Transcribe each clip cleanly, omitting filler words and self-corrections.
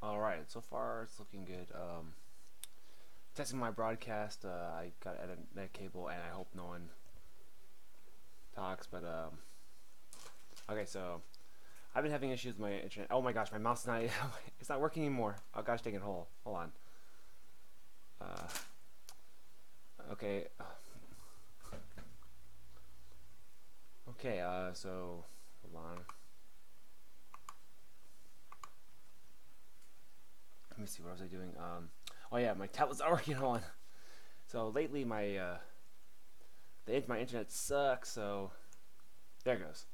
Alright, so far it's looking good. Testing my broadcast. I got a net cable, and I hope no one talks. But okay, so I've been having issues with my internet. Oh my gosh, my mouse is not. It's not working anymore. Oh gosh, dang it, hold on. Uh, okay, okay. So hold on. Let me see. What was I doing? Oh yeah, my tablet's not working. Hold on. So lately, my internet sucks. So there it goes.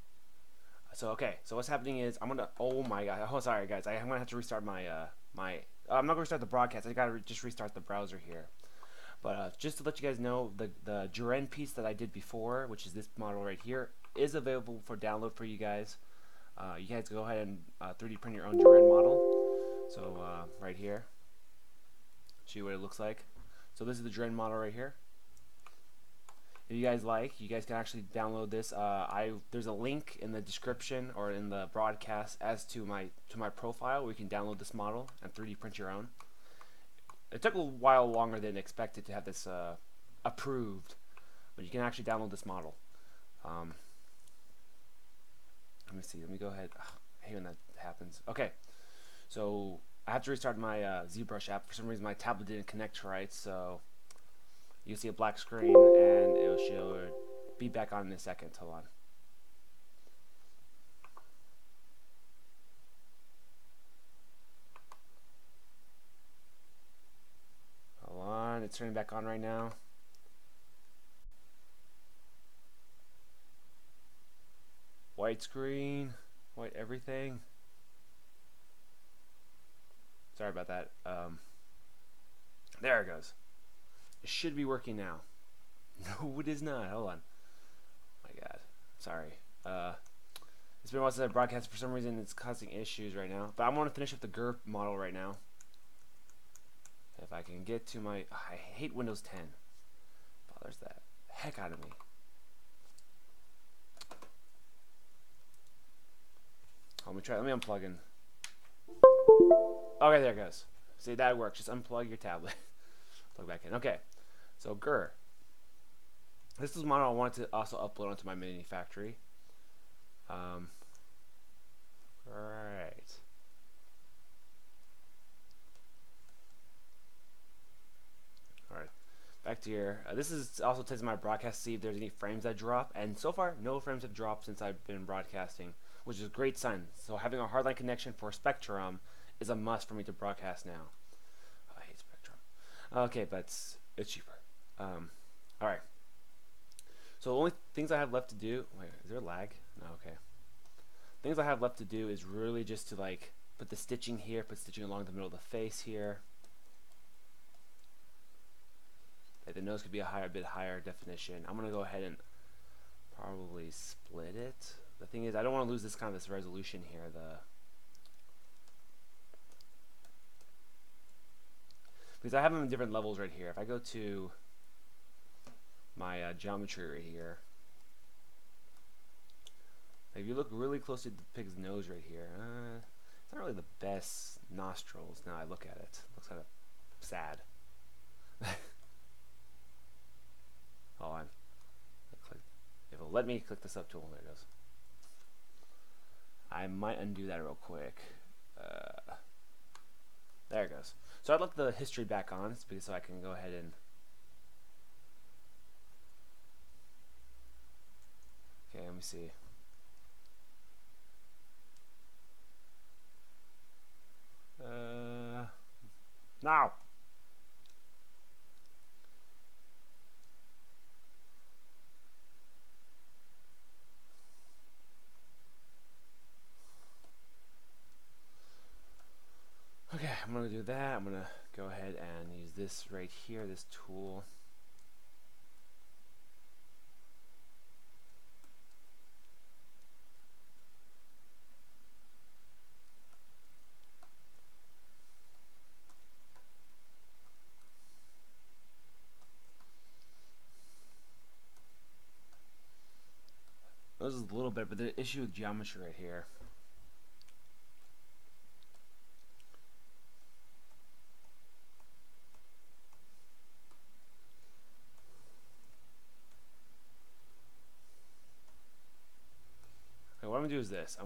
So okay, so what's happening is I'm gonna. Oh my god. Oh sorry guys. I'm gonna have to restart my. I'm not gonna restart the broadcast. I gotta just restart the browser here. But just to let you guys know, the Duran piece that I did before, which is this model right here, is available for download for you guys. You guys go ahead and 3D print your own Duran model. So right here, show you what it looks like. So this is the Duran model right here. If you guys like, you guys can actually download this. There's a link in the description or in the broadcast as to my profile where you can download this model and 3D print your own. It took a while longer than expected to have this approved, but you can actually download this model. Um, Let me see. Let me go ahead. Ugh, I hate when that happens. Okay, so I have to restart my ZBrush app. For some reason, my tablet didn't connect right, so you see a black screen, and it'll be back on in a second. Hold on. Hold on. It's turning back on right now. White screen. White everything. Sorry about that. There it goes. It should be working now. No, it is not. Hold on. Oh my God. Sorry. It's been a while since I broadcast. For some reason, it's causing issues right now. But I want to finish up the Gir model right now. If I can get to my... Oh, I hate Windows 10. Bothers that heck out of me. Let me try. Let me unplug in. Okay, there it goes. See, that works. Just unplug your tablet. Plug back in. Okay. So Gir. This is a model I wanted to also upload onto my mini factory. Right. Alright. Back to here. This is also testing my broadcast to see if there's any frames that drop. And so far, no frames have dropped since I've been broadcasting, which is a great sign. So having a hardline connection for Spectrum is a must for me to broadcast now. Oh, I hate Spectrum. Okay, but it's cheaper. Alright. So the only things I have left to do... Wait, is there lag? No, okay. Things I have left to do is really just to like put the stitching here, put stitching along the middle of the face here. Like the nose could be a bit higher definition. I'm gonna go ahead and probably split it. The thing is, I don't want to lose this resolution here. Because I have them in different levels right here. If I go to my geometry right here, if you look really closely at the pig's nose right here, it's not really the best nostrils. Now I look at it. It looks kind of sad. Hold on. If it'll let me click this up tool, there it goes. I might undo that real quick. There it goes. So I left the history back on so I can go ahead and... Okay, let me see. Now! Okay, I'm going to do that. I'm going to go ahead and use this right here, this tool. This is a little bit, but the issue with geometry right here. I'm gonna do is this.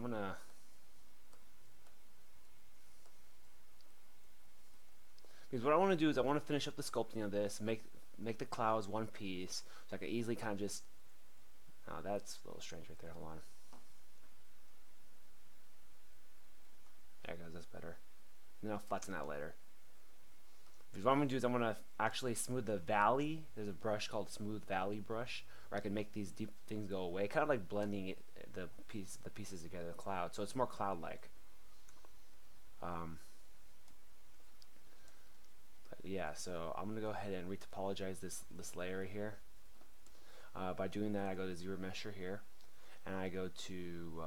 Because what I want to do is I want to finish up the sculpting of this, make the clouds one piece, so I can easily kind of just. Oh, that's a little strange right there. Hold on. There it goes. That's better. And then I'll flatten that later. Because what I'm gonna do is I'm gonna actually smooth the valley. There's a brush called Smooth Valley brush where I can make these deep things go away, kind of like blending the pieces together, the cloud, so it's more cloud-like. But yeah, so I'm gonna go ahead and retopologize this layer right here. By doing that, I go to Zero Mesher here, and I go to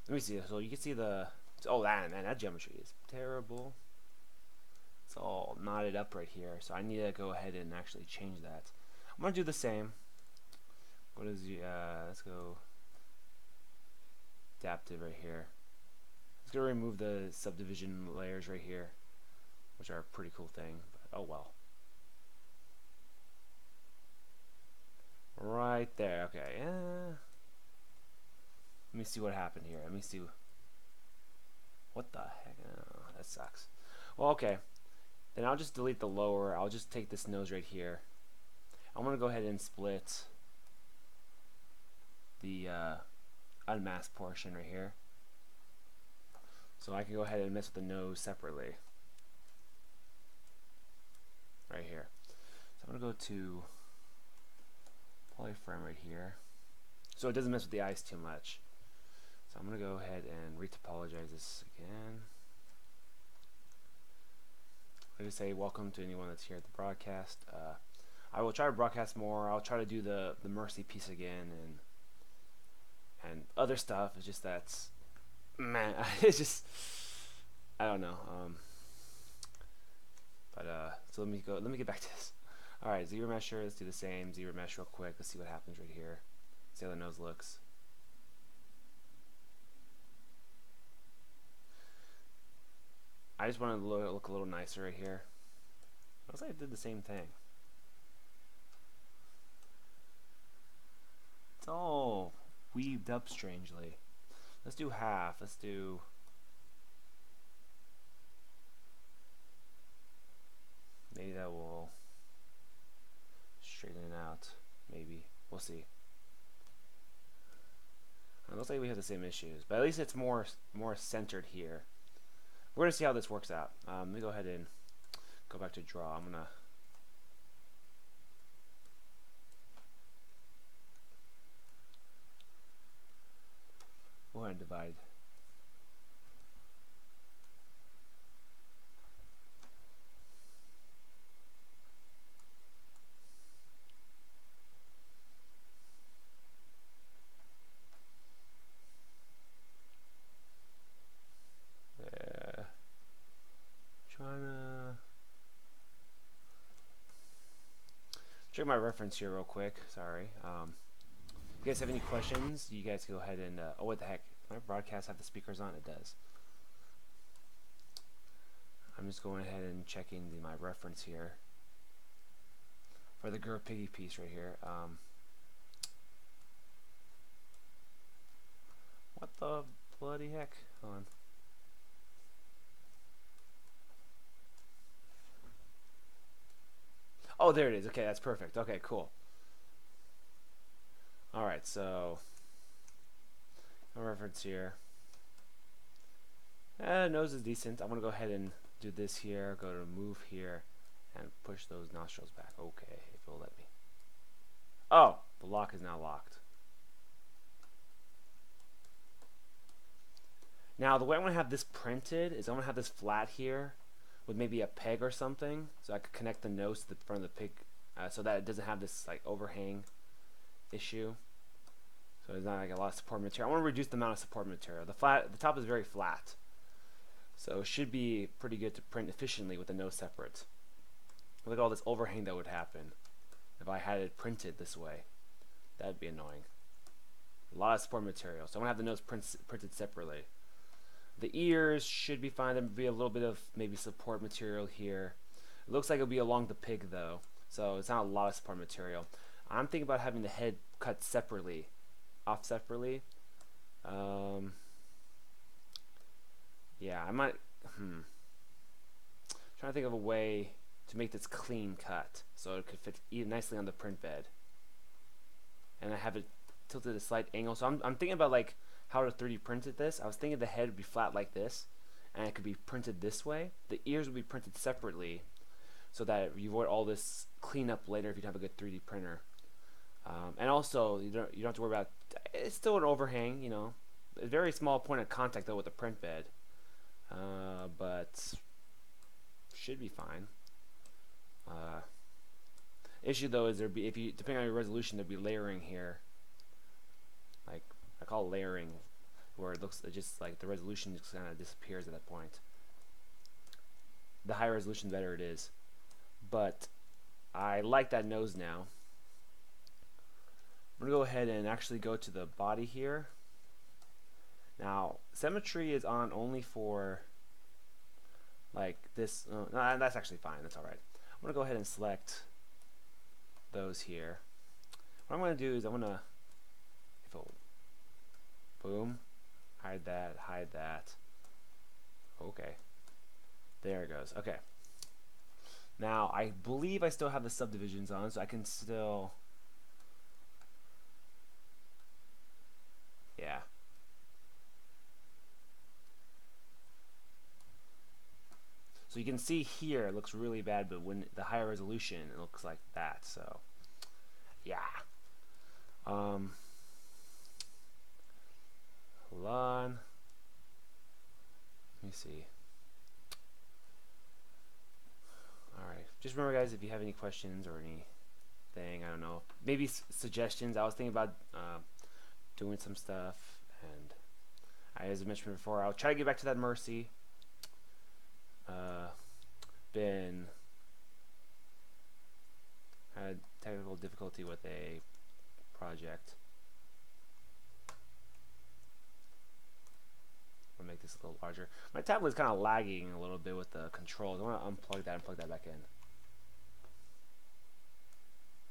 let me see. So you can see the man, that geometry is terrible. It's all knotted up right here, so I need to go ahead and actually change that. I'm gonna do the same. What is let's go adaptive right here. Let's go remove the subdivision layers right here, which are a pretty cool thing, but oh well. Right there, okay. Let me see what happened here. Let me see. What the heck? Oh, that sucks. Well, okay. Then I'll just delete the lower. I'll just take this nose right here. I'm going to go ahead and split the unmasked portion right here. So I can go ahead and mess with the nose separately. Right here. So I'm going to go to polyframe right here. So it doesn't mess with the eyes too much. So I'm going to go ahead and retopologize this again. I just say welcome to anyone that's here at the broadcast. I will try to broadcast more. I'll try to do the Mercy piece again and other stuff. It's just that's man. It's just I don't know. So let me get back to this. All right, Zero Mesher. Let's do the same Zero Mesh real quick. Let's see what happens right here. See how the nose looks. I just want to look a little nicer right here. Looks like I did the same thing. It's all weaved up strangely. Let's do half. Let's do. Maybe that will straighten it out. Maybe. We'll see. It looks like we have the same issues, but at least it's more centered here. We're gonna see how this works out. Let me go ahead and go back to draw. I'm gonna go ahead and divide. Check my reference here real quick. Sorry. If you guys have any questions, you guys go ahead and oh, what the heck? My broadcast have the speakers on? It does. I'm just going ahead and checking my reference here for the Gir Piggy piece right here. What the bloody heck? Hold on. Oh, there it is. Okay, that's perfect. Okay, cool. Alright, so no reference here. Nose is decent. I'm going to go ahead and do this here. Go to move here and push those nostrils back. Okay, if it'll let me. Oh, the lock is now locked. Now, the way I'm going to have this printed is I'm going to have this flat here with maybe a peg or something, so I could connect the nose to the front of the pig, so that it doesn't have this like overhang issue. So there's not like a lot of support material. I want to reduce the amount of support material. The top is very flat, so it should be pretty good to print efficiently with the nose separate. Look at all this overhang that would happen if I had it printed this way. That'd be annoying. A lot of support material, so I'm gonna have the nose printed separately. The ears should be fine. There will be a little bit of maybe support material here. It looks like it'll be along the pig though, so it's not a lot of support material. I'm thinking about having the head cut separately, off separately, Um, yeah, I might. Trying to think of a way to make this clean cut so it could fit nicely on the print bed, and I have it tilted at a slight angle. So I'm thinking about like how to 3D printed this. I was thinking the head would be flat like this, and it could be printed this way. The ears would be printed separately, so that you avoid all this cleanup later if you have a good 3D printer. And also, you don't have to worry about. It's still an overhang, you know, a very small point of contact though with the print bed, but should be fine. Issue though is there'd be, if you, depending on your resolution, there'd be layering here. Like I call it layering, where it just like the resolution just kind of disappears at that point. The higher resolution, the better it is. But I like that nose now. I'm gonna go ahead and actually go to the body here. Now symmetry is on only for like this. No, that's actually fine. That's all right. I'm gonna go ahead and select those here. What I'm gonna do is I'm gonna boom, hide that. Okay, there it goes. Okay. Now I believe I still have the subdivisions on, so I can still. Yeah. So you can see here it looks really bad, but when the higher resolution it looks like that. So yeah. Hold on. Let me see. Alright. Just remember guys, if you have any questions or anything, I don't know, maybe suggestions. I was thinking about doing some stuff, and as I mentioned before, I'll try to get back to that Mercy. Been had technical difficulty with a project. I'll make this a little larger. My tablet is kind of lagging a little bit with the controls. I want to unplug that and plug that back in.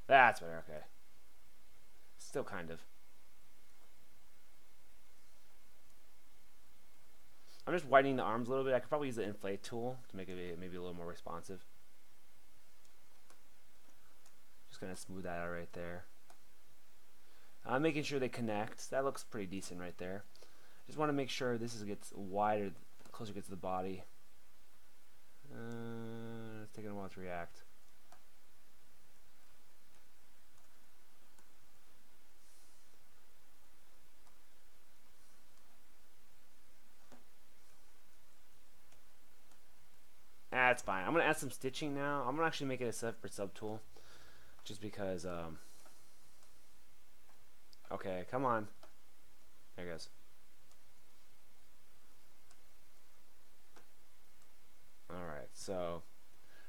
That's better. Okay. Still kind of. I'm just widening the arms a little bit. I could probably use the inflate tool to make it maybe a little more responsive. Just gonna smooth that out right there. I'm making sure they connect. That looks pretty decent right there. Just want to make sure this gets wider, closer it gets to the body. It's taking a while to react. That's fine. I'm gonna add some stitching now. I'm gonna actually make it a separate subtool, just because. Okay, come on. There it goes. Alright, so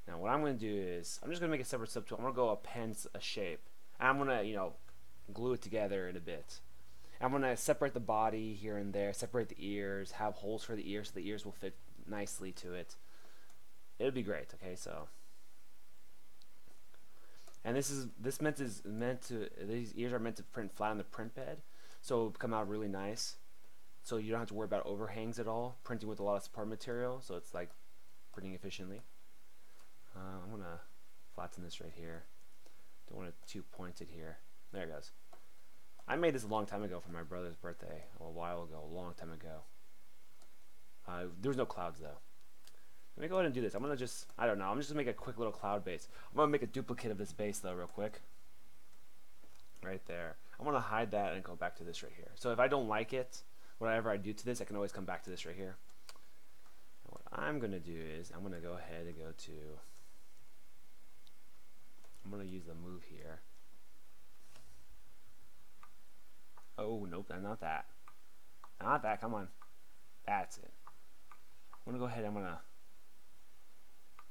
now what I'm going to do is I'm just going to make a separate subtool. I'm going to go append a shape. And I'm going to, you know, glue it together in a bit. I'm going to separate the body here and there, separate the ears, have holes for the ears so the ears will fit nicely to it. It'll be great, okay? So, and these ears are meant to print flat on the print bed, so it'll come out really nice. So you don't have to worry about overhangs at all. Printing with a lot of support material, so it's like printing efficiently. I'm gonna flatten this right here. Don't want it too pointed here. There it goes. I made this a long time ago for my brother's birthday, a while ago, a long time ago. There was no clouds though. Let me go ahead and do this. I'm gonna just, I don't know, I'm just gonna make a quick little cloud base. I'm gonna make a duplicate of this base though real quick. Right there. I'm gonna hide that and go back to this right here. So if I don't like it, whatever I do to this, I can always come back to this right here. And what I'm gonna do is, I'm gonna go ahead and go to, I'm gonna use the move here. Oh, nope, not that. Not that, come on. That's it. I'm gonna go ahead, I'm gonna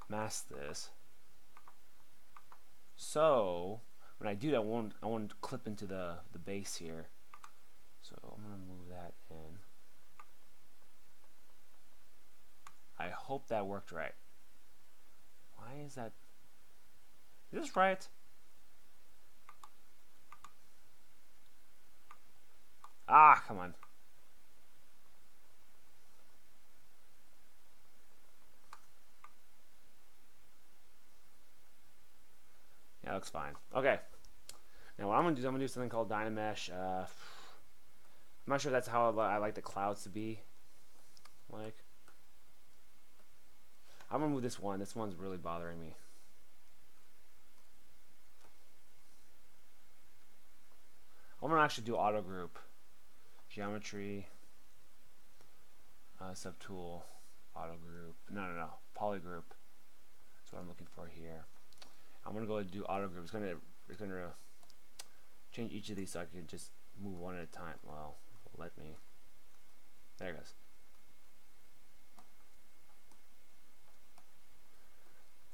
mask this. So when I do that, I won't clip into the base here. So I'm gonna move that in. I hope that worked right. Why is that? Is this right? Ah, come on. looks fine. Okay. Now what I'm gonna do is I'm gonna do something called Dynamesh. I'm not sure that's how I like the clouds to be. Like, I'm gonna move this one. This one's really bothering me. I'm gonna actually do auto group, geometry, subtool, auto group. No, polygroup. That's what I'm looking for here. I'm gonna go and do auto group. It's gonna change each of these so I can just move one at a time. Well, let me. There it goes.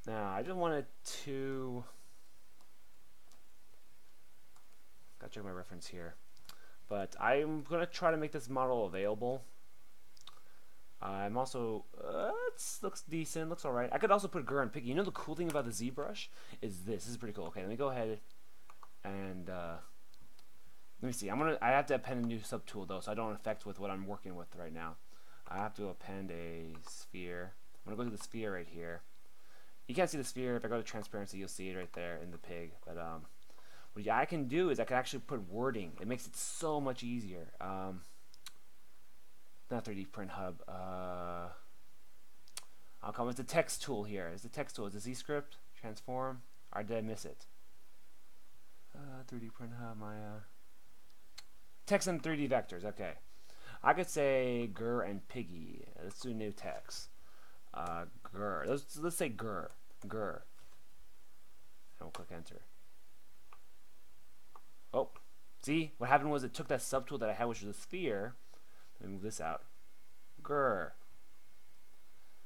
Now I just wanted to. Gotta check my reference here. But I'm gonna try to make this model available. I'm also it looks decent, looks alright. I could also put Gir and Piggy. You know the cool thing about the ZBrush is this. This is pretty cool. Okay, let me go ahead and let me see. I have to append a new subtool though, so I don't affect with what I'm working with right now. I have to append a sphere. I'm gonna go to the sphere right here. You can't see the sphere. If I go to transparency, you'll see it right there in the pig. But what I can do is I can actually put wording. It makes it so much easier. Not 3D print hub. I'll come with the text tool here. It's the text tool. Is the Z script transform? Or did I miss it? 3D print hub. My text and 3D vectors. Okay. I could say Gir and Piggy. Let's do new text. Gir. Let's say Gir. Gir. And we'll click enter. Oh, see what happened was it took that subtool that I had, which was a sphere. Let me move this out. Grr.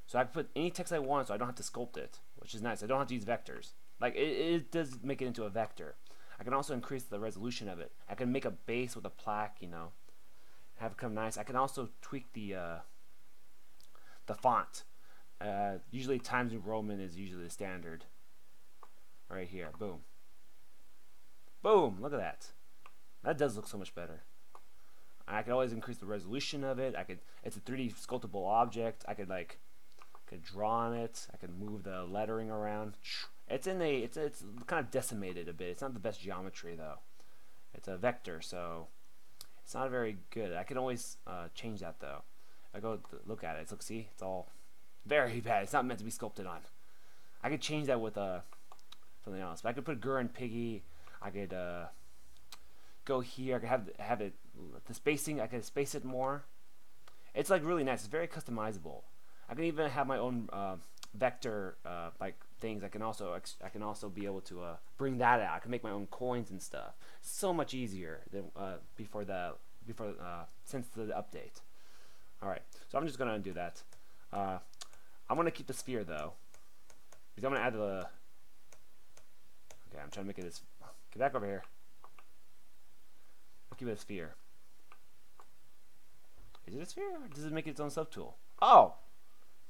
So I can put any text I want, so I don't have to sculpt it, which is nice. I don't have to use vectors. Like it does make it into a vector. I can also increase the resolution of it. I can make a base with a plaque, you know, have it come nice. I can also tweak the font. Usually Times New Roman is usually the standard. Right here, boom. Boom! Look at that. That does look so much better. I can always increase the resolution of it. It's a 3D sculptable object. I could draw on it. I can move the lettering around. It's kind of decimated a bit. It's not the best geometry though. It's a vector, so it's not very good. I can always change that though. I go look at it. Look, see, it's all very bad. It's not meant to be sculpted on. I could change that with something else. But I could put Gir and Piggy. I could go here. I could have it the spacing. I could space it more. It's like really nice. It's very customizable. I can even have my own vector like things. I can also be able to bring that out. I can make my own coins and stuff. So much easier than before since the update. All right, so I'm just gonna undo that. I'm gonna keep the sphere though, because I'm gonna add the. Okay, I'm trying to make it this. Get back over here. I'll keep it a sphere. Is it a sphere? Or does it make its own subtool? Oh,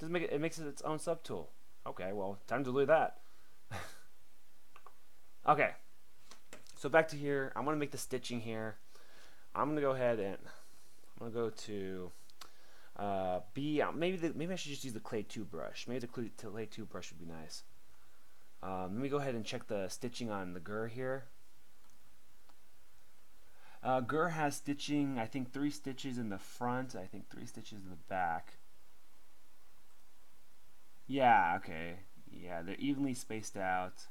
it makes it its own subtool. Okay, well, time to delete that. Okay, so back to here. I'm gonna make the stitching here. I'm gonna go ahead and I'm gonna go to B. Maybe I should just use the Clay 2 brush. Maybe the Clay 2 brush would be nice. Let me go ahead and check the stitching on the Gir here. Gir has stitching, I think 3 stitches in the front, I think 3 stitches in the back. Yeah, okay. Yeah, they're evenly spaced out.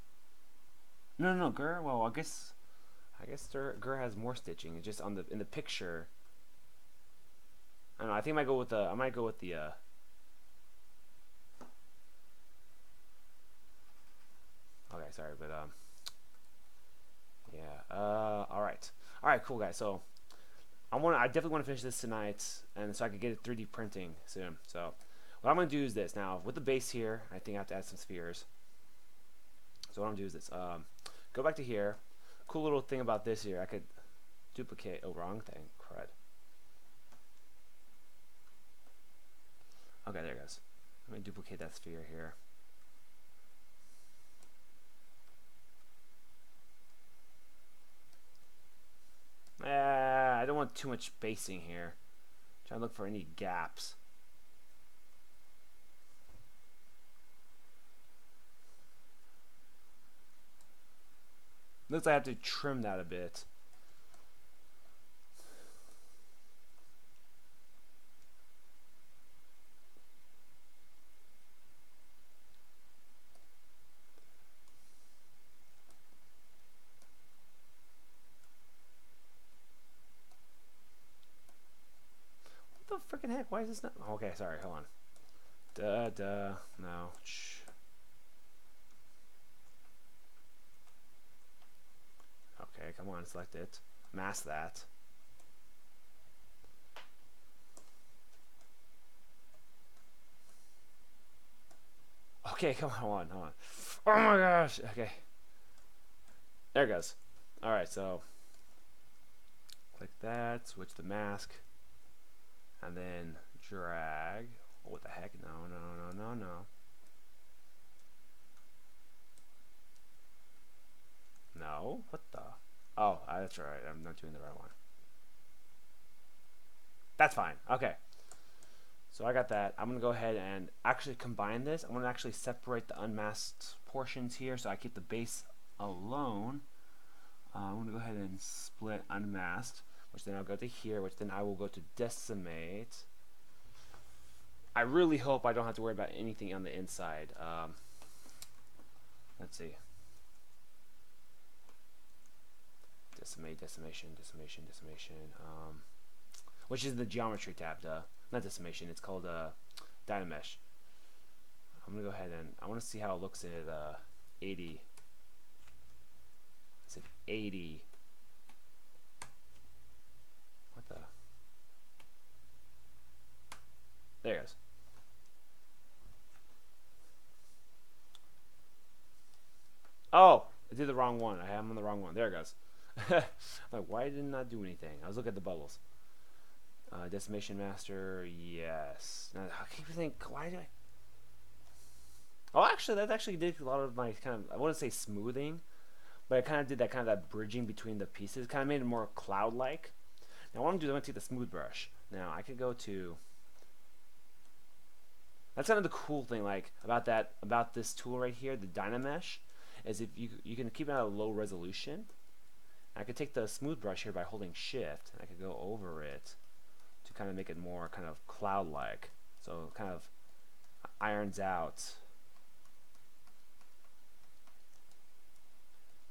No, Gir, well, I guess Gir has more stitching. It's just in the picture. I don't know, I think I might go with the okay, sorry, but yeah. All right, cool guys. So I definitely want to finish this tonight, and so I can get it 3D printing soon. So what I'm gonna do is this. Now with the base here, I think I have to add some spheres. So what I'm gonna do is this. Go back to here. Cool little thing about this here, I could duplicate. Oh, wrong thing. Crud. Okay, there it goes. Let me duplicate that sphere here. I don't want too much spacing here. Trying to look for any gaps. Looks like I have to trim that a bit. What the freaking heck? Why is this not? Okay, sorry. Hold on. No. Shh. Okay, come on. Select it. Mask that. Okay, come on. Hold on. Oh my gosh. Okay. There it goes. Alright, so click that. Switch the mask. And then drag. Oh, what the heck? No. No? What the? Oh, that's right. I'm not doing the right one. That's fine. Okay. So I got that. I'm going to go ahead and actually combine this. I'm going to actually separate the unmasked portions here so I keep the base alone. I'm going to go ahead and split unmasked, which then I'll go to here, which then I will go to decimate. I really hope I don't have to worry about anything on the inside. Let's see. Decimation. Which is the geometry tab, duh. Not decimation, it's called Dynamesh. I'm gonna go ahead and I wanna see how it looks at 80. It's at 80. What the? There it goes. Oh, I did the wrong one. I am on the wrong one. There it goes. Like, why didn't I do anything? I was looking at the bubbles. Decimation master, yes. Now, I keep thinking, why do I? Oh, actually, that actually did a lot of my kind of, I wouldn't say smoothing, but it kind of did that kind of that bridging between the pieces. Kind of made it more cloud-like. Now, what I'm going to do, I'm going to take the smooth brush. Now, I could go to. That's kind of the cool thing, like about this tool right here, the Dynamesh, is if you can keep it at a low resolution. I could take the smooth brush here by holding Shift, and I could go over it to kind of make it more kind of cloud-like. So it kind of irons out,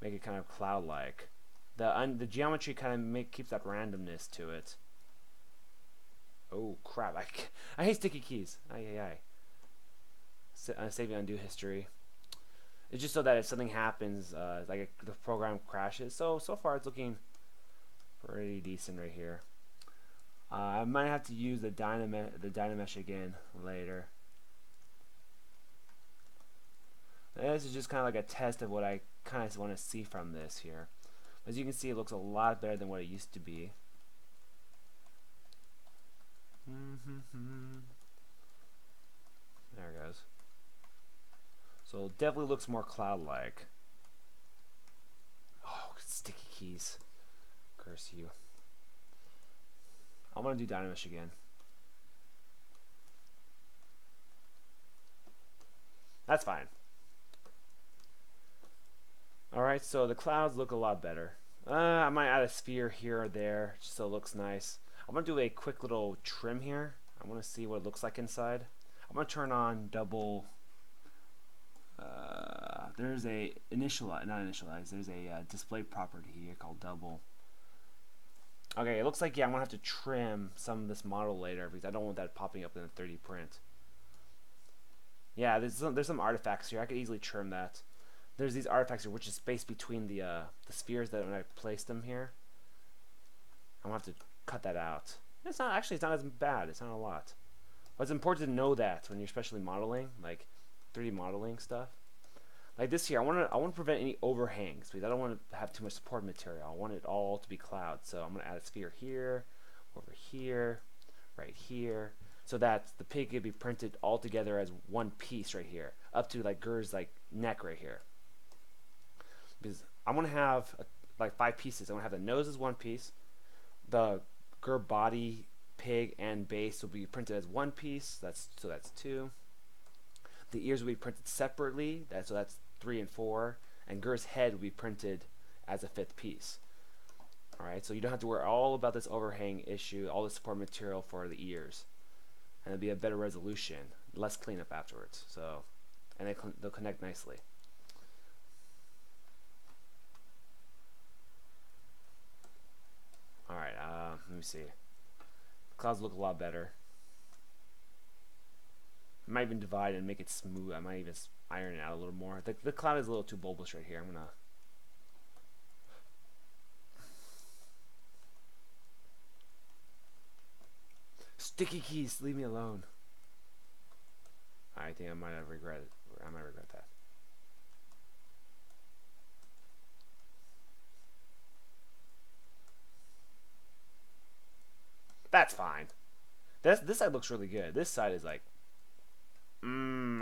make it kind of cloud-like. The geometry kind of keeps that randomness to it. Oh crap! I hate sticky keys. Save and undo history. It's just so that if something happens, like the program crashes. So far it's looking pretty decent right here. I might have to use the Dynamesh again later. And this is just kind of like a test of what I kind of want to see from this here. As you can see, it looks a lot better than what it used to be. There it goes. So it definitely looks more cloud-like. Oh, sticky keys. Curse you. I'm going to do Dynamesh again. That's fine. Alright, so the clouds look a lot better. I might add a sphere here or there, just so it looks nice. I'm going to do a quick little trim here. I want to see what it looks like inside. I'm going to turn on double. There's a there's a display property here called double. Okay, it looks like, yeah, I'm going to have to trim some of this model later because I don't want that popping up in the 3D print. Yeah, there's some artifacts here. I could easily trim that. There's these artifacts here, which is space between the spheres that when I placed them here. I'm going to have to cut that out. It's not as bad. It's not a lot. But it's important to know that when you're especially modeling, like 3D modeling stuff. Like this here, I want to prevent any overhangs because I don't want to have too much support material. I want it all to be cloud. So I'm going to add a sphere here, over here, right here, so that the pig could be printed all together as one piece right here, up to like Gir's like neck right here. Because I want to have like 5 pieces. I want to have the nose as one piece, the Gir body, pig, and base will be printed as one piece. That's 2. The ears will be printed separately. So that's 3 and 4. And Gir's head will be printed as a fifth piece. All right, so you don't have to worry all about this overhang issue, all the support material for the ears, and it'll be a better resolution, less cleanup afterwards. So, and they'll connect nicely. All right, let me see. Clouds look a lot better. I might even divide and make it smooth. I might even iron it out a little more. The cloud is a little too bulbous right here. I'm gonna. Sticky keys, leave me alone. I think I might have regret it. I might regret that. That's fine. This side looks really good. This side is like, I'm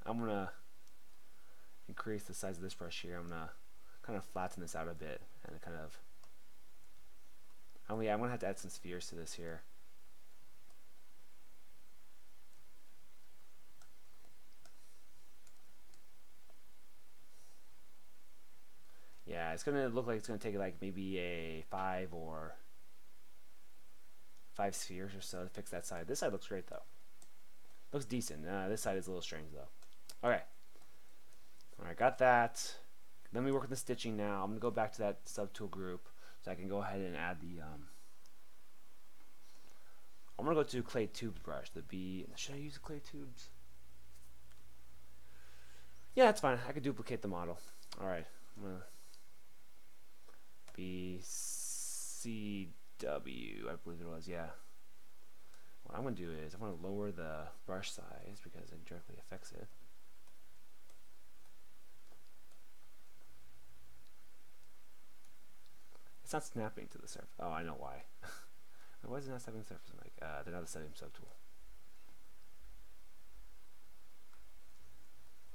gonna increase the size of this brush here. I'm gonna kind of flatten this out a bit and kind of. Oh yeah, I'm gonna have to add some spheres to this here. Yeah, it's gonna look like it's gonna take like maybe a 5 spheres or so to fix that side. This side looks great though. Looks decent. This side is a little strange though. Okay. Alright, got that. Let me work with the stitching now. I'm gonna go back to that subtool group so I can go ahead and add the I'm gonna go to clay tubes brush. The B. Should I use clay tubes? Yeah, that's fine. I could duplicate the model. Alright. I'm gonna BCW, I believe it was, yeah. What I'm going to do is I'm going to lower the brush size because it directly affects it. It's not snapping to the surface. Oh, I know why. Why is it not snapping to the surface? Like, they're not the same subtool.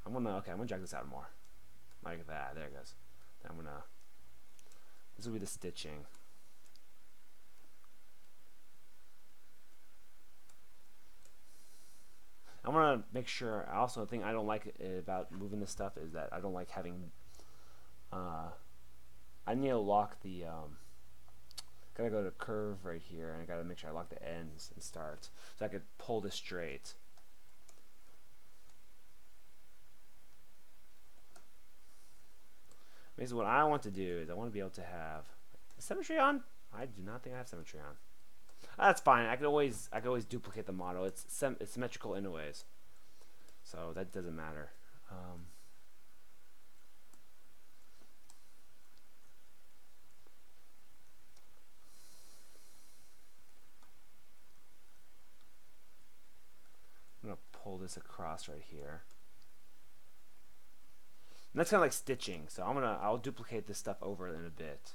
I'm gonna drag this out more. Like that. There it goes. Then I'm gonna. This will be the stitching. I'm gonna make sure. Also, the thing I don't like about moving this stuff is that I don't like having. I need to lock the. Gotta go to curve right here, and I gotta make sure I lock the ends and starts, so I could pull this straight. Basically, what I want to do is I want to be able to have symmetry on. I do not think I have symmetry on. That's fine. I could always duplicate the model. It's symmetrical anyways, so that doesn't matter. I'm gonna pull this across right here. And that's kind of like stitching, so I'll duplicate this stuff over in a bit.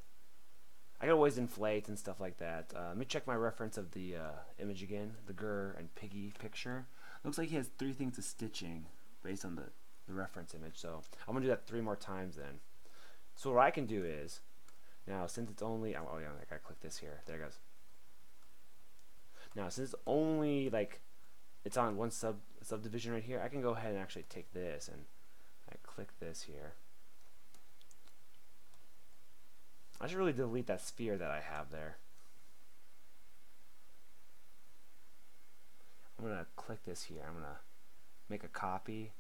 I can always inflate and stuff like that. Let me check my reference of the image again, the Gir and Piggy picture. Looks like he has 3 things of stitching based on the reference image, so I'm gonna do that 3 more times then. So what I can do is, now since it's only, oh yeah, I gotta click this here, there it goes. Now since it's only like, it's on one subdivision right here, I can go ahead and actually take this and I click this here. I should really delete that sphere that I have there. I'm gonna click this here. I'm gonna make a copy,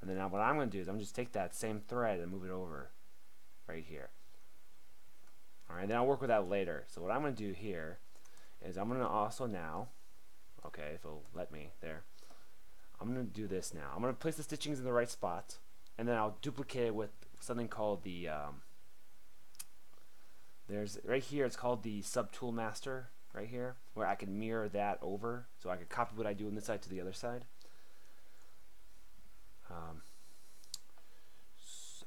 and then now what I'm gonna do is I'm just take that same thread and move it over right here. Alright, then I'll work with that later. So what I'm gonna do here is I'm gonna also now, okay, if it'll let me there, I'm gonna do this now. I'm gonna place the stitchings in the right spot, and then I'll duplicate it with something called the there's right here, it's called the subtool master right here, where I can mirror that over, so I can copy what I do on this side to the other side.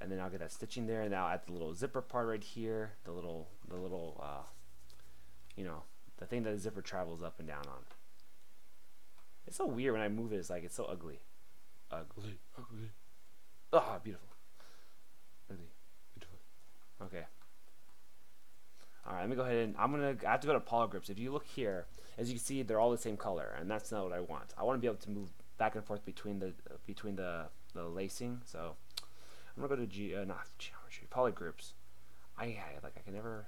And then I'll get that stitching there, and I'll add the little zipper part right here, the little you know, the thing that the zipper travels up and down on. It's so weird when I move it. It's like, it's so ugly. Ugly. Ah, beautiful. Ugly. Beautiful. Okay. Alright, let me go ahead and I have to go to polygrips. If you look here, as you can see, they're all the same color, and that's not what I want. I want to be able to move back and forth between the the lacing. So I'm gonna go to not geometry, polygroups. I can never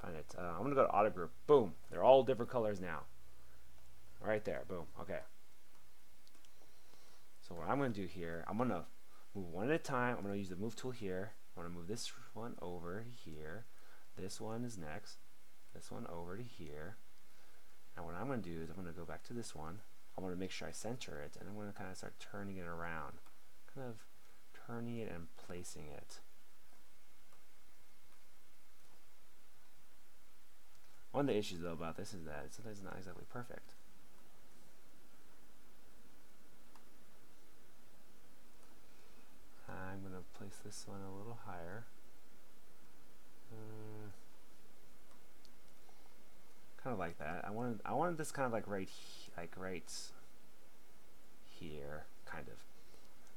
find it. I'm gonna go to auto group. Boom, they're all different colors now. Right there, boom. Okay. So what I'm gonna do here, I'm gonna move one at a time. I'm gonna use the move tool here. I'm gonna move this one over here. This one is next. This one over to here. And what I'm gonna do is I'm gonna go back to this one. I'm gonna make sure I center it, and I'm gonna kind of start turning it around, kind of turning it and placing it. One of the issues though about this is that sometimes it's not exactly perfect. I'm going to place this one a little higher. Kind of like that. I wanted this kind of like right here, kind of.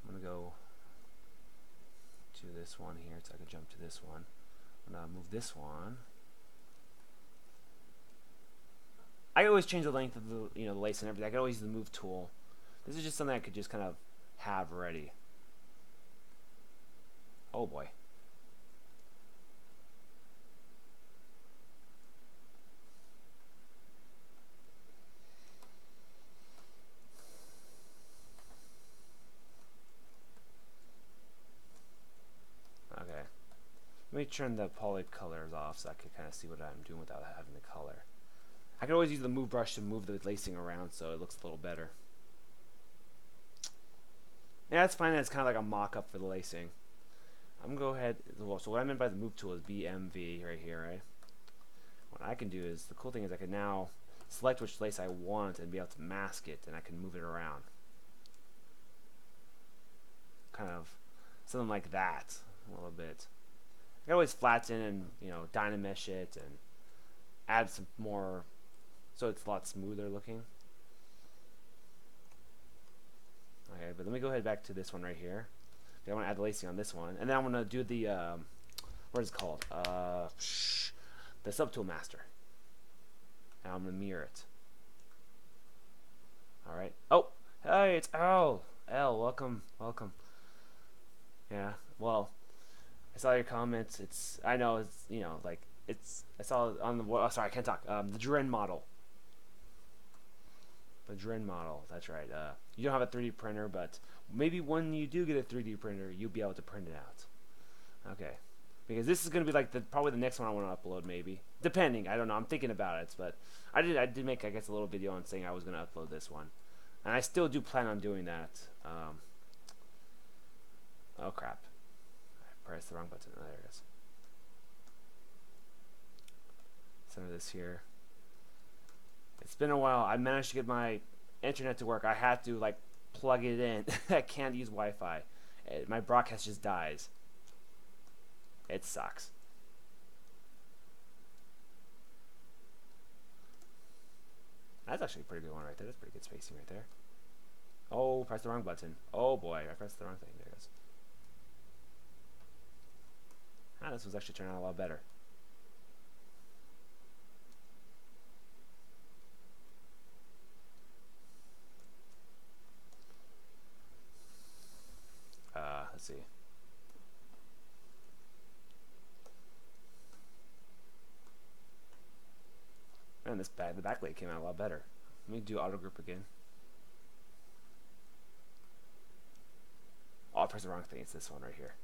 I'm going to go to this one here so I can jump to this one. I'm going to move this one. I always change the length of the lace and everything. I could always use the move tool. This is just something I could just kind of have ready. Oh boy. Okay. Let me turn the poly colors off so I can kind of see what I'm doing without having the color. I can always use the move brush to move the lacing around so it looks a little better. Yeah, that's fine. It's kind of like a mock-up for the lacing. I'm going to go ahead. So what I meant by the move tool is BMV right here, right? What I can do is, the cool thing is I can now select which lace I want and be able to mask it, and I can move it around. Kind of something like that a little bit. I can always flatten and dynamesh it and add some more so it's a lot smoother looking. Okay, but let me go ahead back to this one right here. I want to add the lacing on this one, and then I'm going to do the what is it called? The subtool master. And I'm going to mirror it. All right. Oh, hey, it's L. L, welcome, welcome. Yeah. Well, I saw your comments. I know it's I saw on the sorry, I can't talk. The Dren model. The Dren model. That's right. You don't have a 3D printer, but maybe when you do get a 3D printer, you'll be able to print it out. Okay. Because this is going to be like probably the next one I want to upload, maybe. Depending. I don't know. I'm thinking about it, but I did make, I guess, a little video on saying I was going to upload this one. And I still do plan on doing that. Oh, crap. I pressed the wrong button. Oh, there it is. Center this here. It's been a while. I managed to get my internet to work. I had to plug it in. I can't use Wi-Fi. My broadcast just dies. It sucks. That's actually a pretty good one right there. That's pretty good spacing right there. Oh, pressed the wrong button. Oh boy, I pressed the wrong thing. There it goes. This was actually turning out a lot better. Let's see. Man, the backlight came out a lot better. Let me do auto group again. Oh, I pressed the wrong thing. It's this one right here.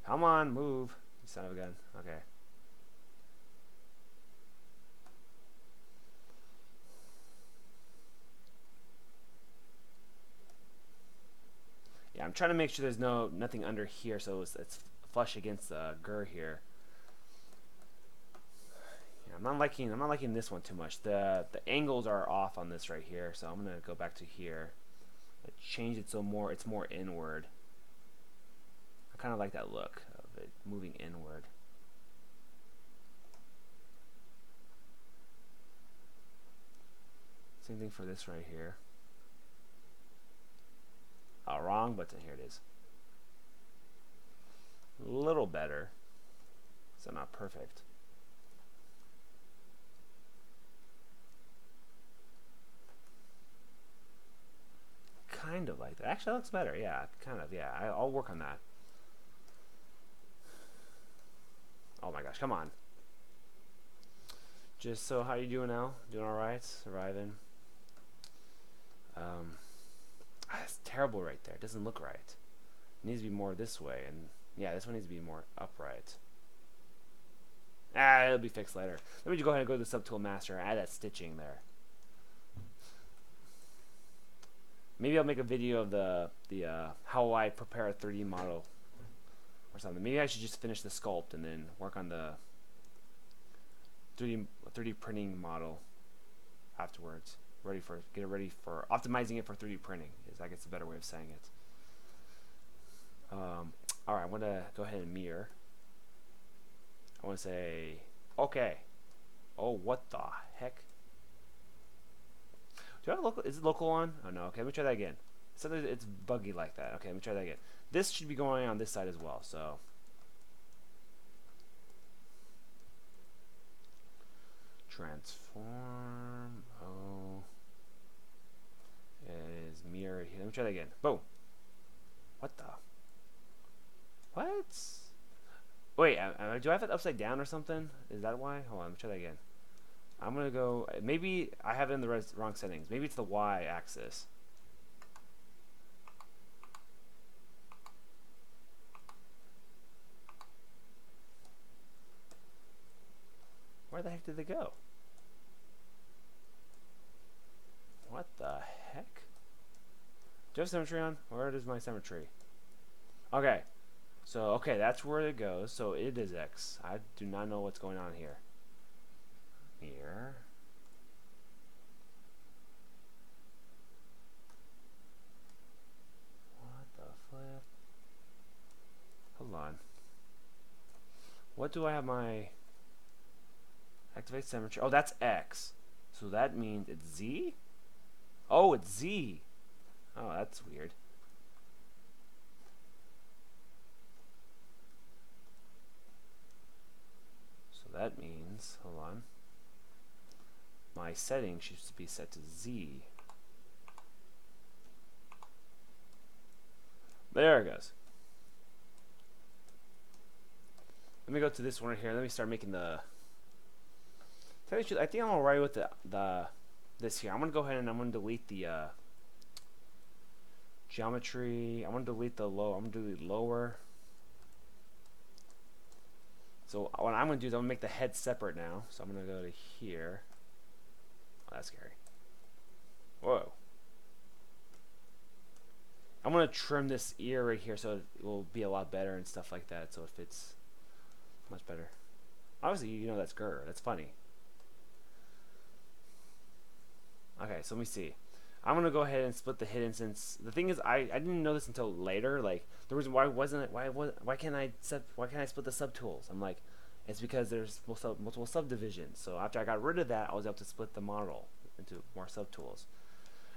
Come on, move, you son of a gun. Okay. Yeah, I'm trying to make sure there's nothing under here, so it's flush against the Gir here. Yeah, I'm not liking this one too much. The angles are off on this right here, so I'm gonna go back to here. Change it so it's more inward. I kind of like that look of it moving inward. Same thing for this right here. Oh, wrong button. Here it is. A little better. So not perfect. kind of like that. Actually, that looks better. Yeah, kind of. Yeah, I'll work on that. Oh my gosh, come on. Just so, how you doing now? Doing all right? Surviving. That's terrible right there. It doesn't look right. It needs to be more this way, and yeah, this one needs to be more upright. It'll be fixed later. Let me just go ahead and go to the subtool master and add that stitching there. Maybe I'll make a video of the how I prepare a 3D model or something. Maybe I should just finish the sculpt and then work on the 3D printing model afterwards. Get it ready for optimizing it for 3D printing. I guess a better way of saying it. All right, I'm gonna go ahead and mirror. I want to say okay. Oh, what the heck? Do I have local? Is it local on? Oh no. Okay, let me try that again. Sometimes it's buggy like that. Okay, let me try that again. This should be going on this side as well. So transform. Oh, it is mirrored here. Let me try that again. Boom. What the? What? Wait, do I have it upside down or something? Is that why? Hold on, let me try that again. I'm gonna go. Maybe I have it in the wrong settings. Maybe it's the Y axis. Where the heck did they go? What the heck? Do you have symmetry on? Where is my symmetry? Okay. So, okay, that's where it goes. So it is X. I do not know what's going on here. Here. What the flip? Hold on. What do I have my activate symmetry? Oh, that's X. So that means it's Z? Oh, it's Z. Oh, that's weird. So that means, hold on, my setting should be set to Z. There it goes. Let me go to this one right here. Let me start making the. I think I'm alright with this here. I'm gonna go ahead and I'm gonna delete the geometry. I'm gonna delete the low. I'm gonna delete lower. So what I'm gonna do is I'm gonna make the head separate now. So I'm gonna go to here. Oh, that's scary. Whoa. I'm gonna trim this ear right here so it will be a lot better and stuff like that. So it fits much better. Obviously, you know that's Gir. That's funny. Okay, so let me see. I'm gonna go ahead and split the hidden, since the thing is I didn't know this until later. Like the reason why can't I split the subtools? I'm like, it's because there's multiple subdivisions. So after I got rid of that, I was able to split the model into more subtools.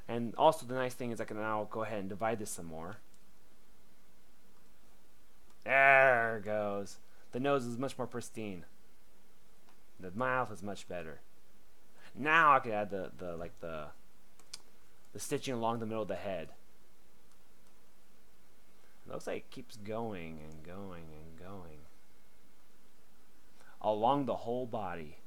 And also the nice thing is I can now go ahead and divide this some more. There it goes. The nose is much more pristine. The mouth is much better. Now I can add the stitching along the middle of the head. It looks like it keeps going and going and going along the whole body.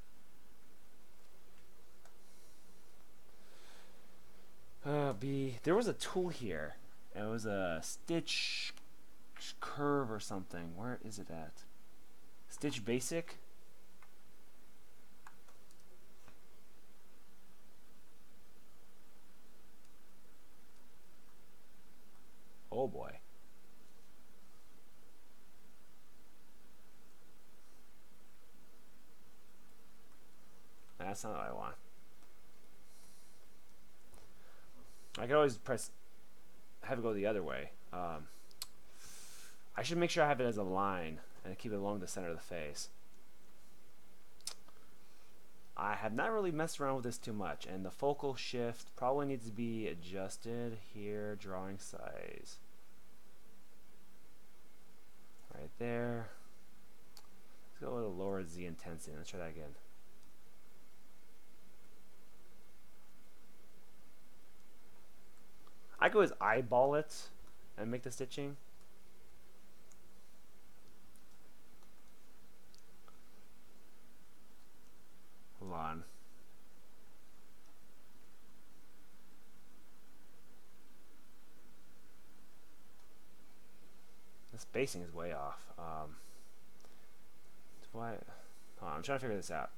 There was a tool here. It was a stitch curve or something. Where is it at? Stitch basic. Oh boy. That's not what I want. I can always have it go the other way. I should make sure I have it as a line and keep it along the center of the face. I have not really messed around with this too much, and the focal shift probably needs to be adjusted here. Drawing size. Right there. Let's go with a lower Z intensity. Let's try that again. I could always eyeball it and make the stitching. Hold on. The spacing is way off. Why? Hold on, I'm trying to figure this out.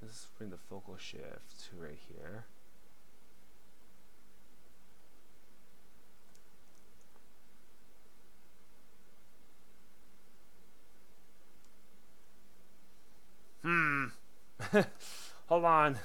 Let's bring the focal shift to right here. Hold on.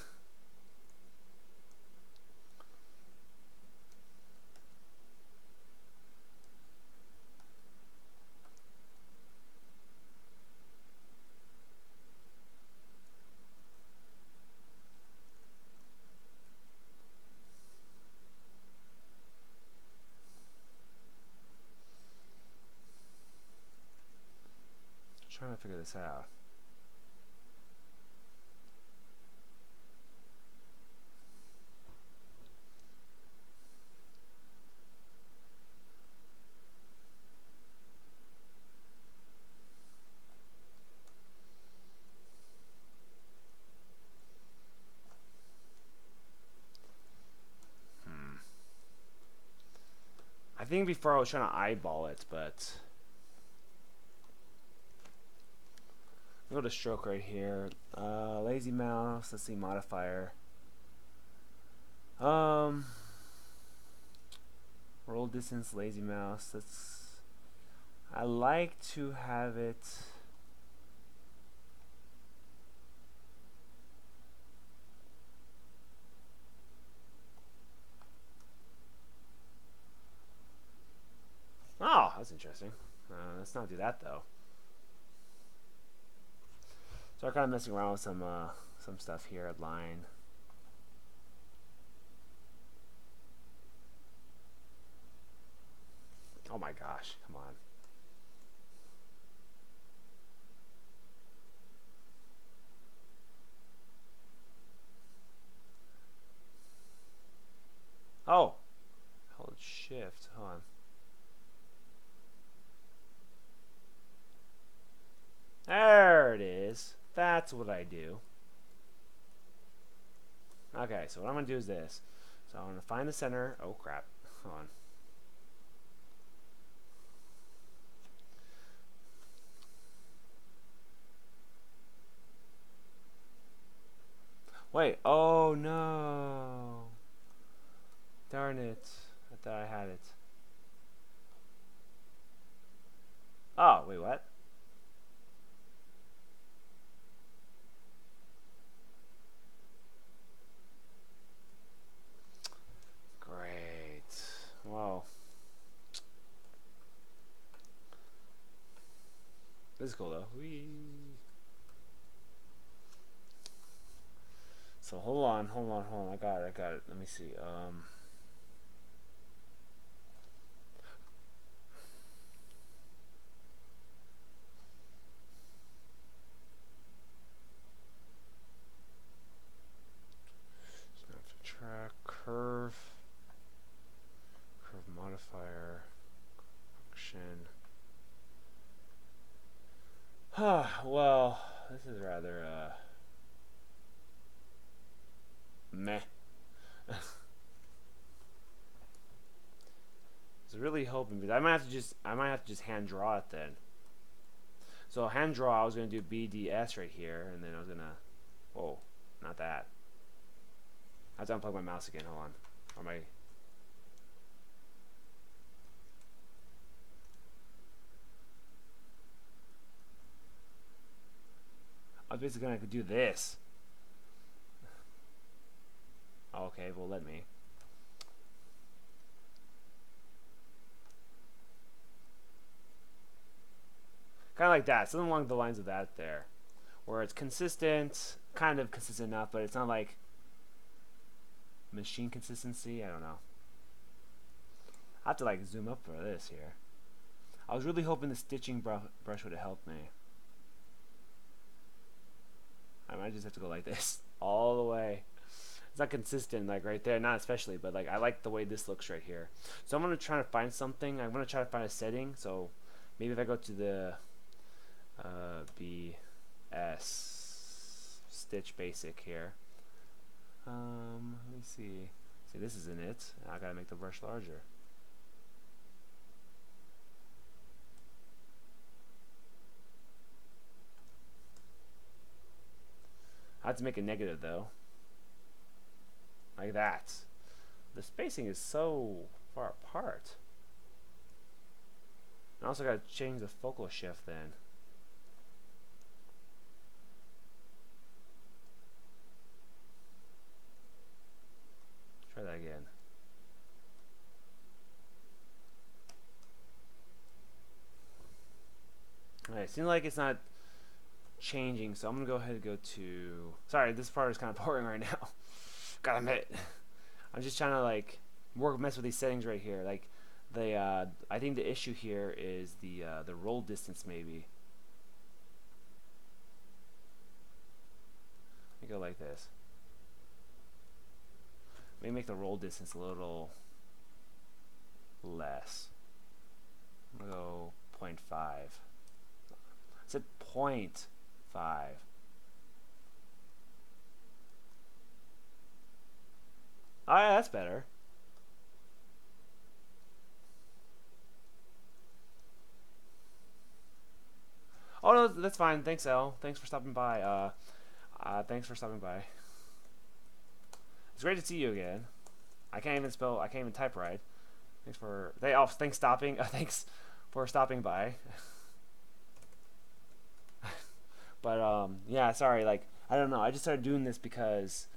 Trying to figure this out. I think before I was trying to eyeball it, but go to stroke right here. Lazy mouse. Let's see modifier. Roll distance. Lazy mouse. I like to have it. Oh, that's interesting. Let's not do that though. So I'm kind of messing around with some stuff here at line. Oh my gosh, come on. Oh, hold shift. Hold on. There it is. That's what I do. Okay, so what I'm going to do is this. So I'm going to find the center. Oh, crap. Hold on. Wait. Oh, no. Darn it. I thought I had it. Oh, wait, what? Wow. This is cool though. Whee. So hold on. I got it. Let me see. Snap to track, curve modifier, function. Well, this is rather meh. I was really hoping, but I might have to just hand draw it then. So hand draw, I was gonna do BDS right here, and then I was gonna, whoa, not that. I have to unplug my mouse again. Hold on. Or my. I was basically gonna do this. Oh, okay, well let me. Kind of like that. Something along the lines of that there. Where it's consistent, kind of consistent enough, but it's not like machine consistency. I don't know. I have to like zoom up for this here. I was really hoping the stitching brush would have helped me. I might just have to go like this all the way. It's not consistent like right there, not especially, but like I like the way this looks right here. So I'm gonna try to find something. I'm gonna try to find a setting. So maybe if I go to the BS stitch basic here. Let me see. See, this isn't it. I gotta make the brush larger. I have to make it negative though. Like that. The spacing is so far apart. I also gotta change the focal shift then. Try that again. Alright, seems like it's not changing, so I'm gonna go ahead and go to. Sorry, this part is kind of boring right now. Gotta admit, I'm just trying to like mess with these settings right here. Like the I think the issue here is the roll distance maybe. Let me go like this. Maybe make the roll distance a little less. I'm gonna go 0.5. I said 0.5. Oh yeah, that's better. Oh no, that's fine. Thanks, Elle. Thanks for stopping by. Thanks for stopping by. It's great to see you again. I can't even spell. I can't even type right. Thanks for. Thanks stopping. Thanks for stopping by. But yeah, sorry. Like I don't know. I just started doing this because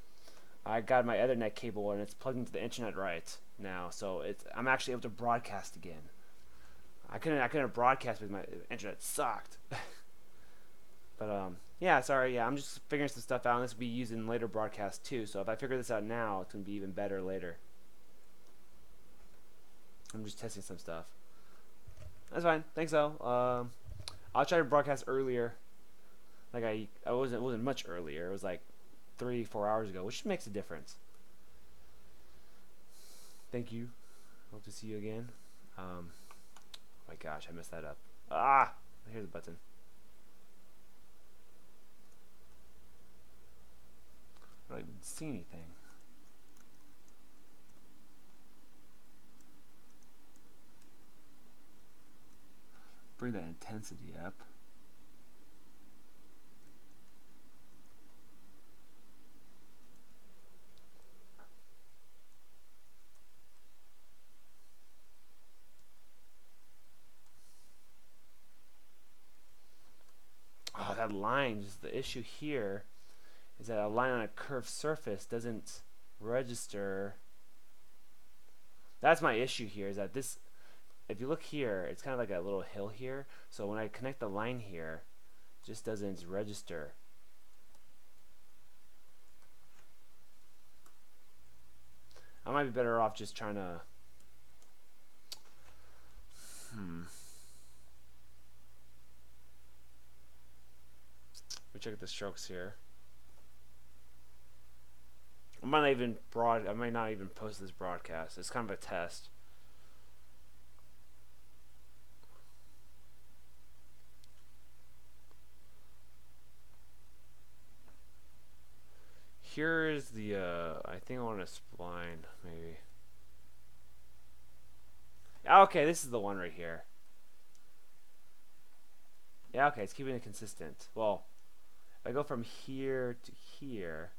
I got my Ethernet cable and it's plugged into the internet right now, so I'm actually able to broadcast again. I couldn't broadcast because my internet sucked. But yeah, sorry, yeah, I'm just figuring some stuff out, and this will be used in later broadcasts too. So if I figure this out now, it's gonna be even better later. I'm just testing some stuff. That's fine. Thanks, though. I'll try to broadcast earlier. Like it wasn't much earlier. It was like 3-4 hours ago, which makes a difference. Thank you. Hope to see you again. Oh my gosh, I messed that up. Ah, here's the button. I don't even see anything. Bring that intensity up. Oh, that line, just the issue here is that a line on a curved surface doesn't register. That's my issue here, is that this, if you look here, it's kind of like a little hill here, so when I connect the line here, it just doesn't register. I might be better off just trying to we check the strokes here. I might not even post this broadcast. It's kind of a test. Here is the I think I want to spline maybe. Okay, this is the one right here. Yeah, okay, it's keeping it consistent. Well, if I go from here to here,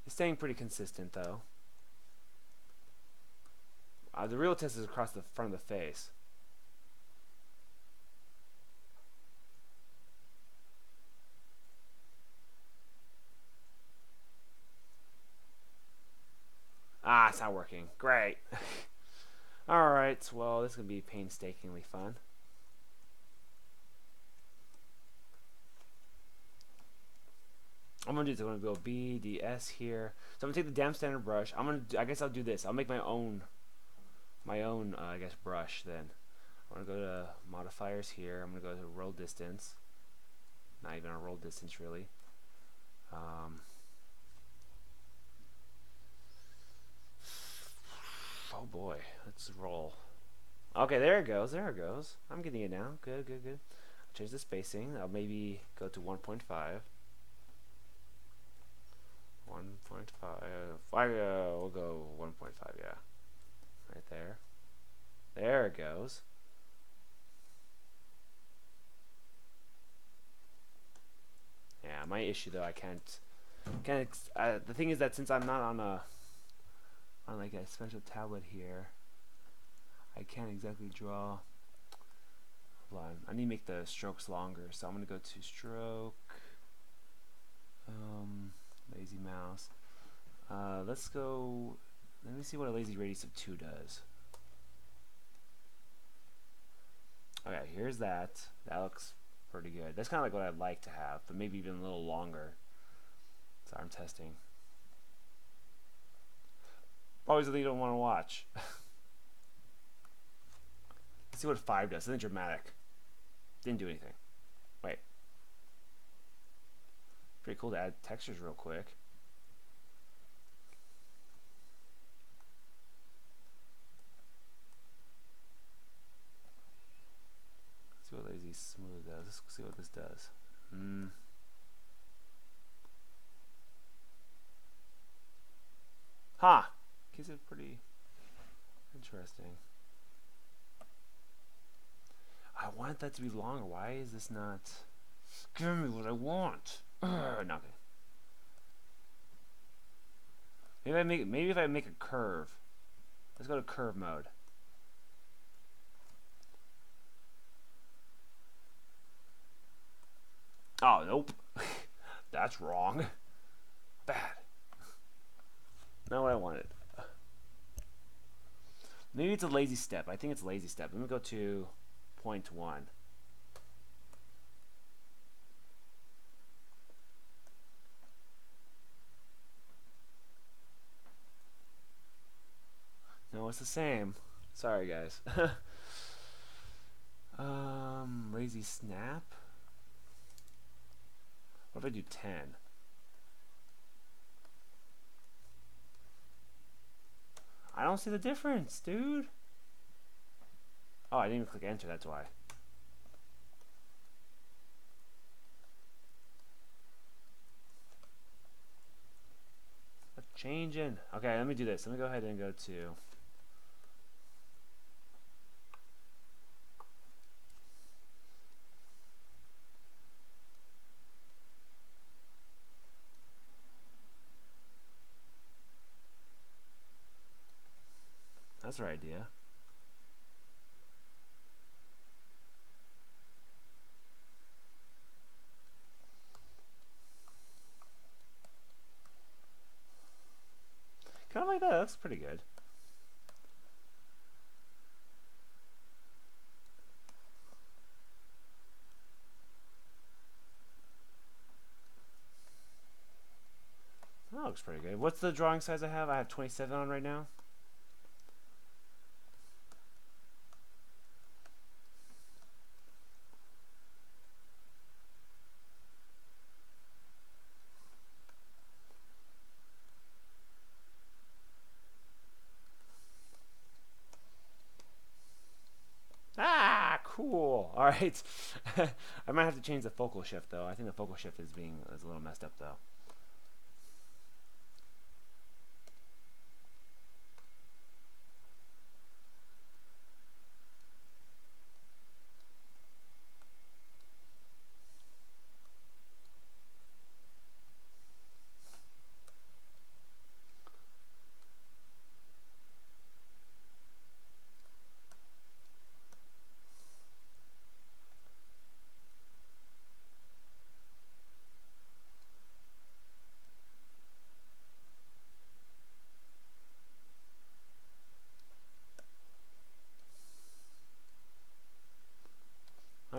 it's staying pretty consistent though. The real test is across the front of the face. it's not working. Great. Alright, well, this is going to be painstakingly fun. I'm going to do this. I'm going to go B, D, S here. So I'm going to take the damn standard brush. I guess I'll do this. I'll make my own, I guess, brush then. I'm going to go to modifiers here. I'm going to go to roll distance. Not even a roll distance, really. Oh boy, let's roll. Okay, there it goes. There it goes. I'm getting it now. Good, good, good. Change the spacing. I'll maybe go to 1.5. 1.5. We'll go 1.5. Yeah, right there. There it goes. Yeah, my issue though, I can't. The thing is that since I'm not on like a special tablet here, I can't exactly draw. Hold on, I need to make the strokes longer, so I'm gonna go to stroke. Lazy mouse. Let's go. Let me see what a lazy radius of 2 does. Okay, here's that. That looks pretty good. That's kind of like what I'd like to have, but maybe even a little longer. Sorry, I'm testing. Always the thing you don't want to watch. Let's see what 5 does. Something dramatic. Didn't do anything. Wait. Pretty cool to add textures real quick. Let's see what lazy smooth does. Let's see what this does. Huh. Keeps it pretty interesting. I wanted that to be longer. Why is this not? Give me what I want. Nothing. Maybe if I make a curve. Let's go to curve mode. Oh, nope. That's wrong. Bad. Not what I wanted. Maybe it's a lazy step. I think it's a lazy step. Let me go to 0.1. No, it's the same. Sorry, guys. Lazy snap. What if I do 10? I don't see the difference, dude. Oh, I didn't even click enter, that's why. What's changing? Okay, let me do this. Let me go ahead and go to... That's the right idea. Kind of like that. That looks pretty good. That looks pretty good. What's the drawing size I have? I have 27 on right now. Ah, cool. All right. I might have to change the focal shift though. I think the focal shift is a little messed up though.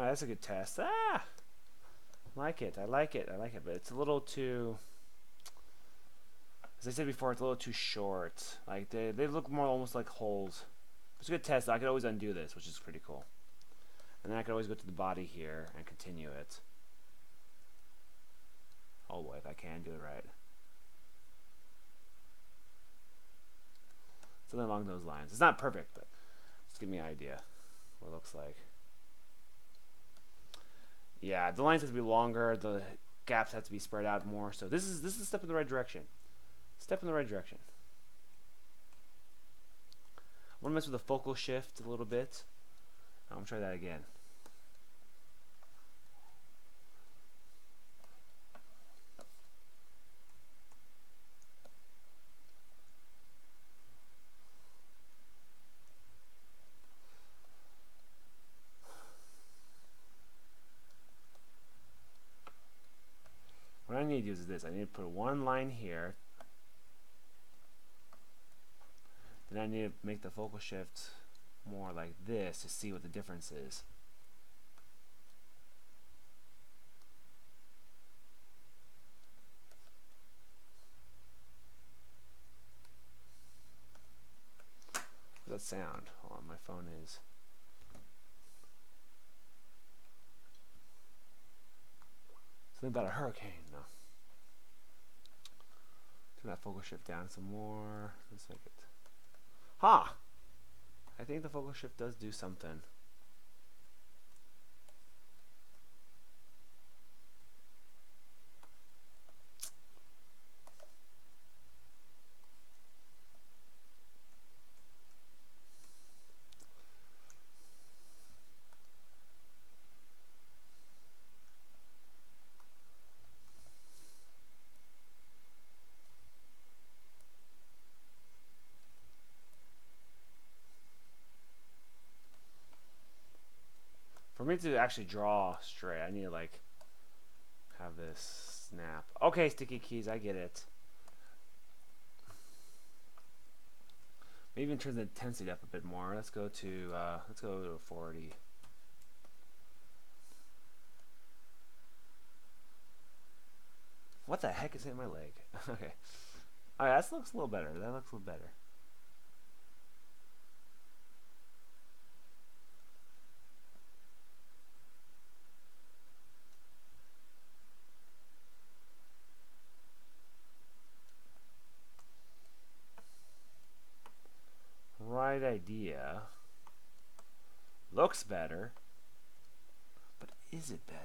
that's a good test. Ah, like it. I like it. I like it. But it's a little too. As I said before, it's a little too short. Like they look more almost like holes. It's a good test. I could always undo this, which is pretty cool. And then I could always go to the body here and continue it. Oh boy, if I can do it right. Something along those lines. It's not perfect, but just give me an idea what it looks like. Yeah, the lines have to be longer. The gaps have to be spread out more. So this is a step in the right direction. Step in the right direction. I want to mess with the focal shift a little bit. I'm going to try that again. What I need to do is this. I need to put one line here. Then I need to make the focal shift more like this to see what the difference is. What's that sound? Hold on, my phone is. Something about a hurricane. No. Turn that focal shift down some more. Let's make it. Ha! I think the focal shift does do something. For me to actually draw straight, I need to like have this snap. Okay, sticky keys, I get it. Maybe even turn the intensity up a bit more. Let's go to 40. What the heck is hitting my leg? Okay. Alright, that looks a little better. That looks a little better. Right idea. Looks better. But is it better?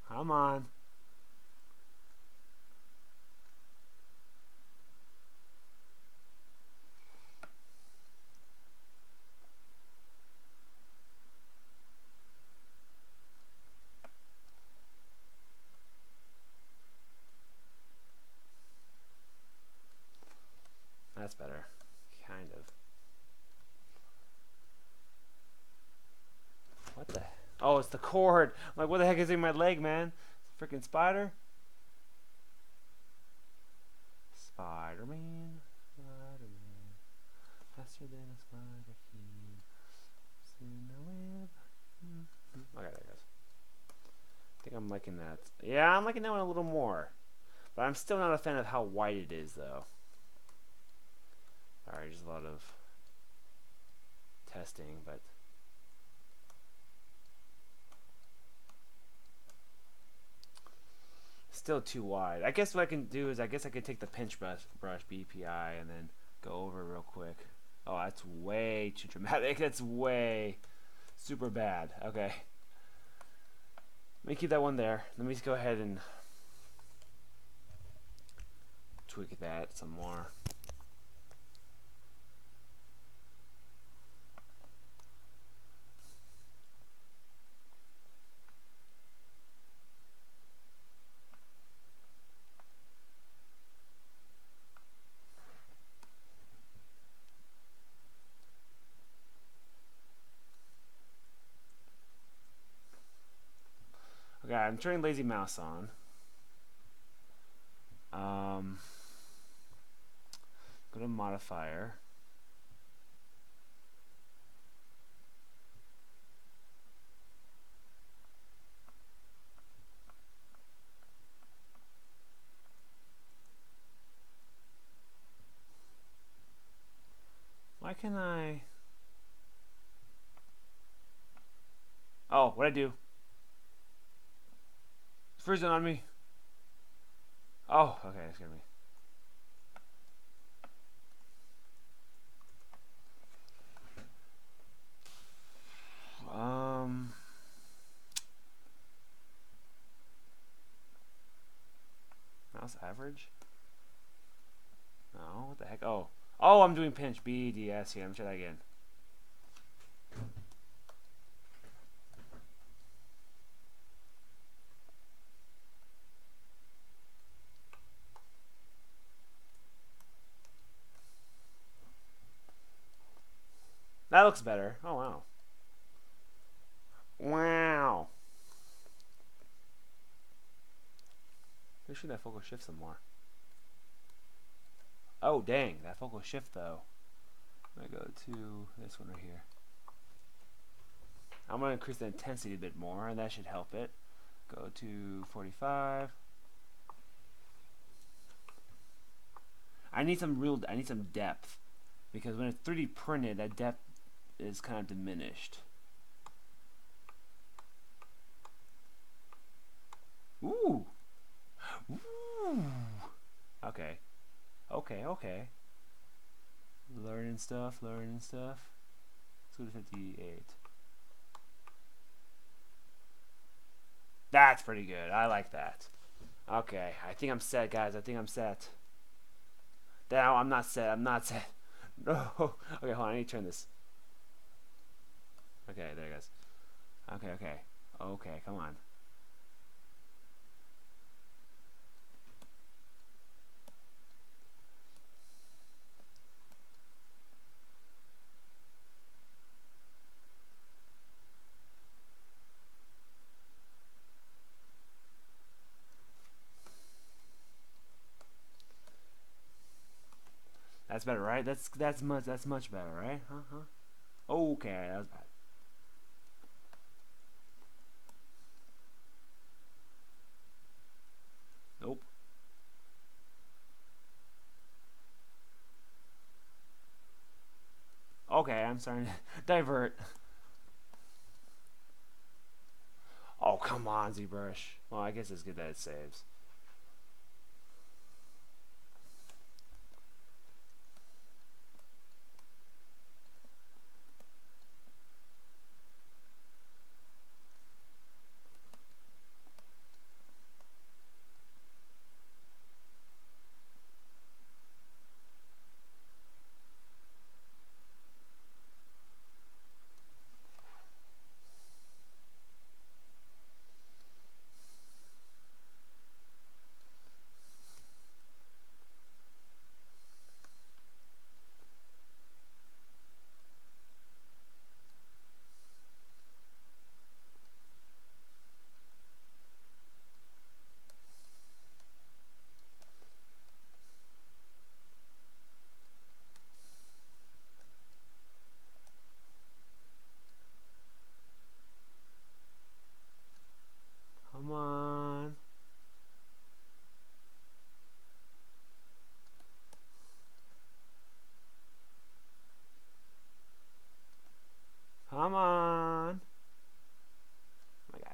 Come on. That's better. Kind of. What the? Oh, it's the cord. I'm like, what the heck is in my leg, man? Freaking spider? Spider-Man. Spider-Man. Faster than a spider can. In the web. Okay, there it goes. I think I'm liking that. Yeah, I'm liking that one a little more. But I'm still not a fan of how white it is, though. Alright, just a lot of testing, but still too wide. I guess what I can do is I could take the pinch brush BPI and then go over real quick. Oh, that's way too dramatic. That's way super bad. Okay. Let me keep that one there. Let me just go ahead and tweak that some more. Yeah, I'm turning lazy mouse on. Go to modifier. Why can I? Oh, what'd I do? It's freezing on me. Oh, okay, that scared me. Mouse average? No, what the heck? Oh. Oh, I'm doing pinch. BDS here. Let me try that again. That looks better. Oh, wow. Wow. Make sure that focal shift some more. Oh, dang. That focal shift, though. I'm going to go to this one right here. I'm going to increase the intensity a bit more, and that should help it. Go to 45. I need some depth, because when it's 3D printed, that depth is kind of diminished. Ooh. Ooh. Okay. Okay. Learning stuff. Let's go to 58. That's pretty good. I like that. Okay, I think I'm set, guys. I think I'm set. No, I'm not set. No. Okay, hold on. I need to turn this. Okay, there it goes. Okay, come on. That's better, right? That's much better, right? Okay, that was bad. Nope. Okay, I'm starting to divert. Oh, come on, ZBrush. Well, I guess it's good that it saves. Come on. Come on. Oh my god.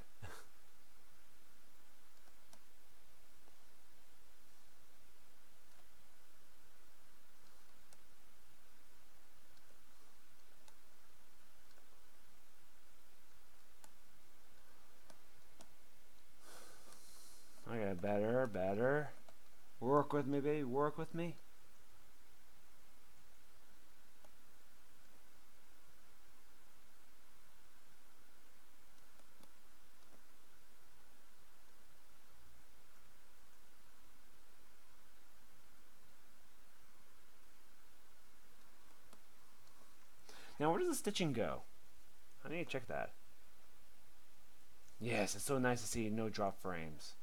Okay, better. Work with me, baby. Work with me. Now, where does the stitching go? I need to check that. Yes, it's so nice to see no drop frames.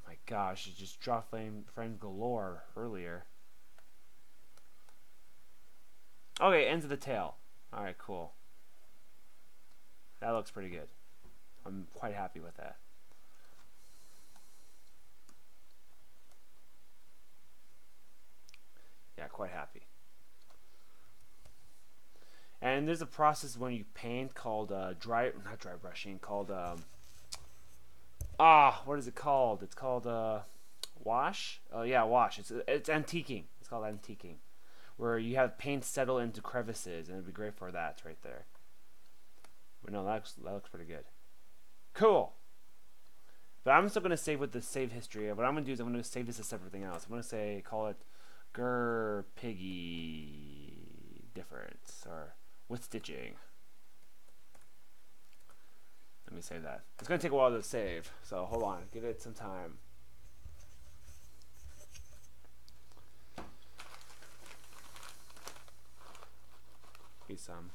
My gosh, it just drop frame galore earlier. Okay, ends of the tail. Alright, cool. That looks pretty good. I'm quite happy with that. Yeah, quite happy. And there's a process when you paint called not dry brushing, called what is it called? It's called wash. Oh yeah, wash. It's antiquing. It's called antiquing, where you have paint settle into crevices, and it'd be great for that right there. But no, that looks pretty good. Cool. But I'm still gonna save with the save history. What I'm gonna do is I'm gonna save this as separate thing else. I'm gonna call it Gir Piggy difference or with stitching. Let me save that. It's gonna take a while to save, so hold on. Give it some time. Be some.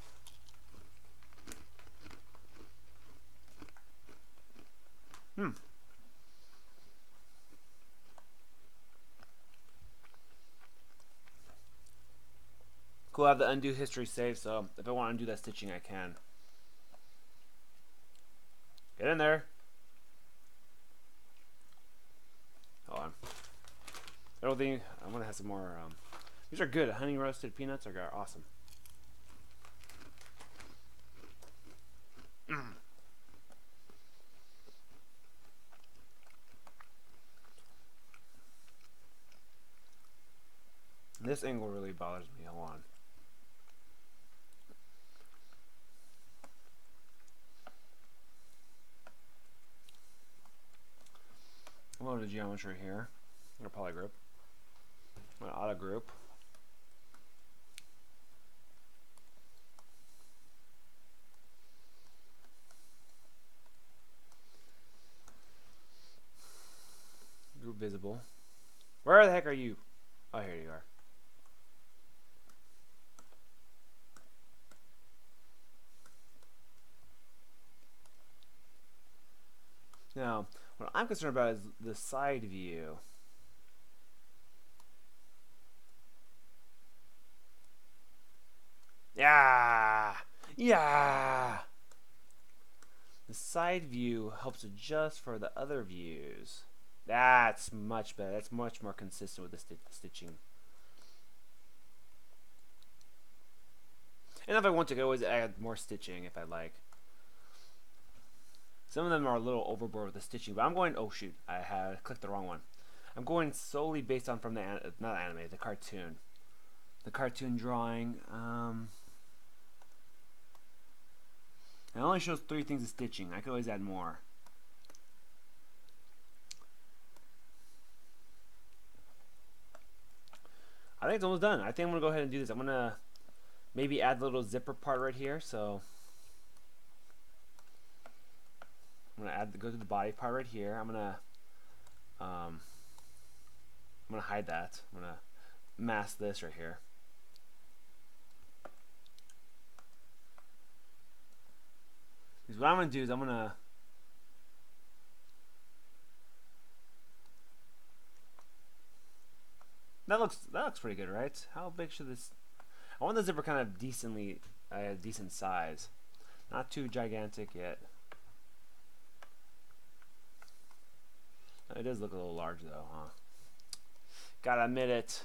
Cool, I have the undo history saved, so if I want to undo that stitching, I can. Get in there. Hold on. I don't think I'm gonna have some more. These are good. Honey roasted peanuts are awesome. This angle really bothers me. Hold on. I'm going to geometry here. Or polygroup. I'm going to auto group. Group visible. Where the heck are you? Oh, here you are. Now, what I'm concerned about is the side view. Yeah! Yeah! The side view helps adjust for the other views. That's much better. That's much more consistent with the stitching. And if I want to, I can always add more stitching if I like. Some of them are a little overboard with the stitching, but I'm going. Oh shoot! I had clicked the wrong one. I'm going solely based on from the not anime, the cartoon. The cartoon drawing. It only shows 3 things of stitching. I could always add more. I think it's almost done. I think I'm gonna go ahead and do this. I'm gonna maybe add the little zipper part right here. So I'm gonna go to the body part right here. I'm gonna hide that. I'm gonna mask this right here. Because what I'm gonna do is I'm gonna that looks pretty good, right? How big should this? I want the zipper kind of decent size, not too gigantic yet. It does look a little large though, huh? Gotta admit it.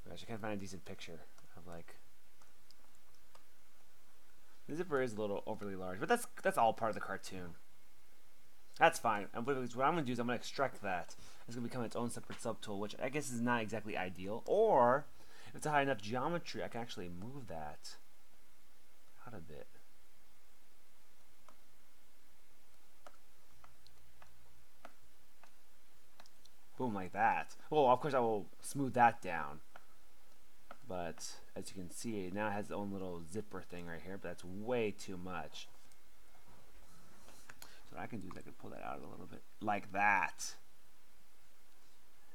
Gosh, I can't find a decent picture of like. The zipper is a little overly large, but that's all part of the cartoon. That's fine. And what I'm gonna do is I'm gonna extract that. It's gonna become its own separate subtool, which I guess is not exactly ideal. Or if it's a high enough geometry, I can actually move that out a bit. Boom, like that. Well, of course I will smooth that down. But as you can see, it now has its own little zipper thing right here, but that's way too much. So what I can do is I can pull that out a little bit, like that.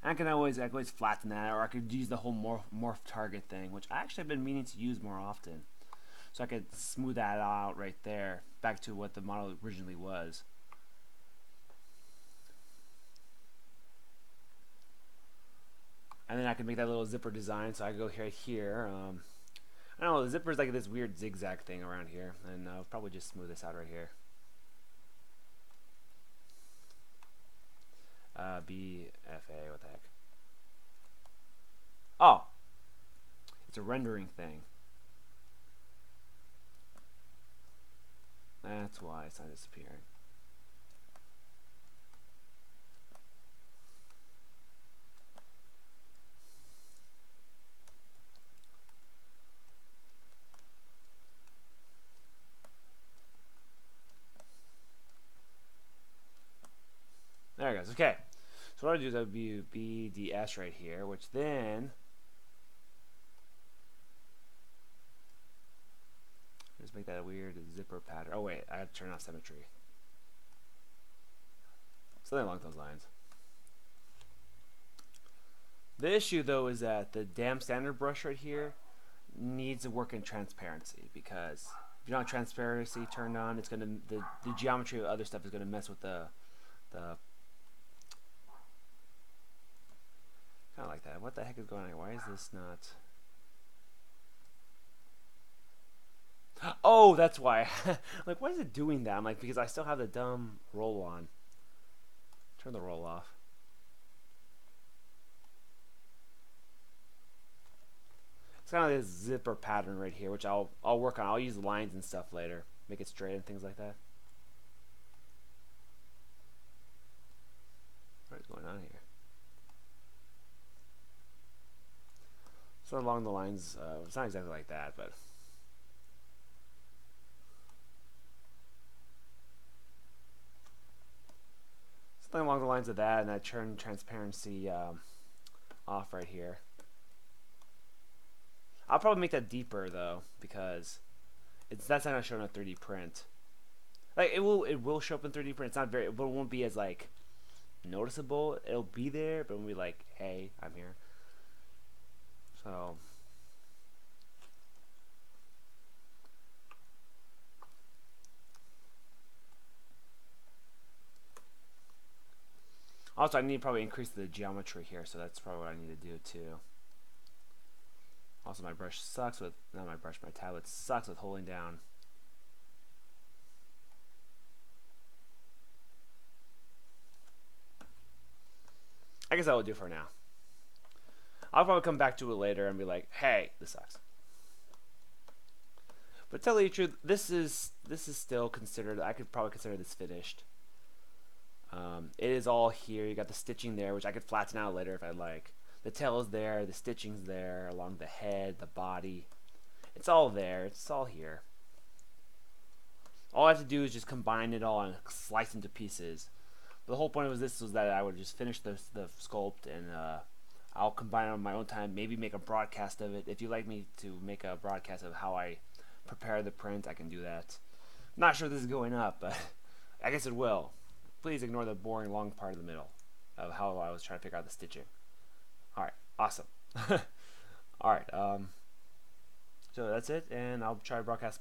And I can always flatten that, or I could use the whole morph target thing, which I actually have been meaning to use more often. so I could smooth that out right there, back to what the model originally was. And then I can make that little zipper design. So I go right here. I don't know, the zipper is like this weird zigzag thing around here, and I'll probably just smooth this out right here. BFA, what the heck? Oh, it's a rendering thing. That's why it's not disappearing. There it goes. Okay. So what I do is I do BDS right here, which then just make that a weird zipper pattern. Oh wait, I have to turn off symmetry. Something along those lines. The issue though is that the damn standard brush right here needs to work in transparency, because if you don't have transparency turned on, it's gonna the geometry of other stuff is gonna mess with the kind of like that. What the heck is going on here? Why is this not? Oh, that's why. Like, why is it doing that? I'm like, because I still have the dumb roll on. Turn the roll off. It's kind of this zipper pattern right here, which I'll work on. I'll use lines and stuff later, make it straight and things like that. What is going on here? So along the lines, it's not exactly like that, but something along the lines of that, and I turn transparency off right here. I'll probably make that deeper though, because that's not gonna show in a 3D print. Like it will show up in 3D print. It's not very, but it won't be as like noticeable. It'll be there, but it won't be like, hey, I'm here. So also I need to probably increase the geometry here, so that's probably what I need to do too. Also, my brush sucks with, not my brush, my tablet sucks with holding down. I guess that will do for now. I'll probably come back to it later and be like, hey, this sucks. But to tell you the truth, this is still considered, I could probably consider this finished. It is all here. You got the stitching there, which I could flatten out later if I like. The tail is there, the stitching's there, along the head, the body. It's all there, it's all here. All I have to do is just combine it all and slice into pieces. But the whole point of this was that I would just finish the sculpt, and I'll combine it on my own time, maybe make a broadcast of it. If you'd like me to make a broadcast of how I prepare the print, I can do that. Not sure this is going up, but I guess it will. Please ignore the boring long part in the middle of how I was trying to figure out the stitching. Alright, awesome. Alright, so that's it, and I'll try to broadcast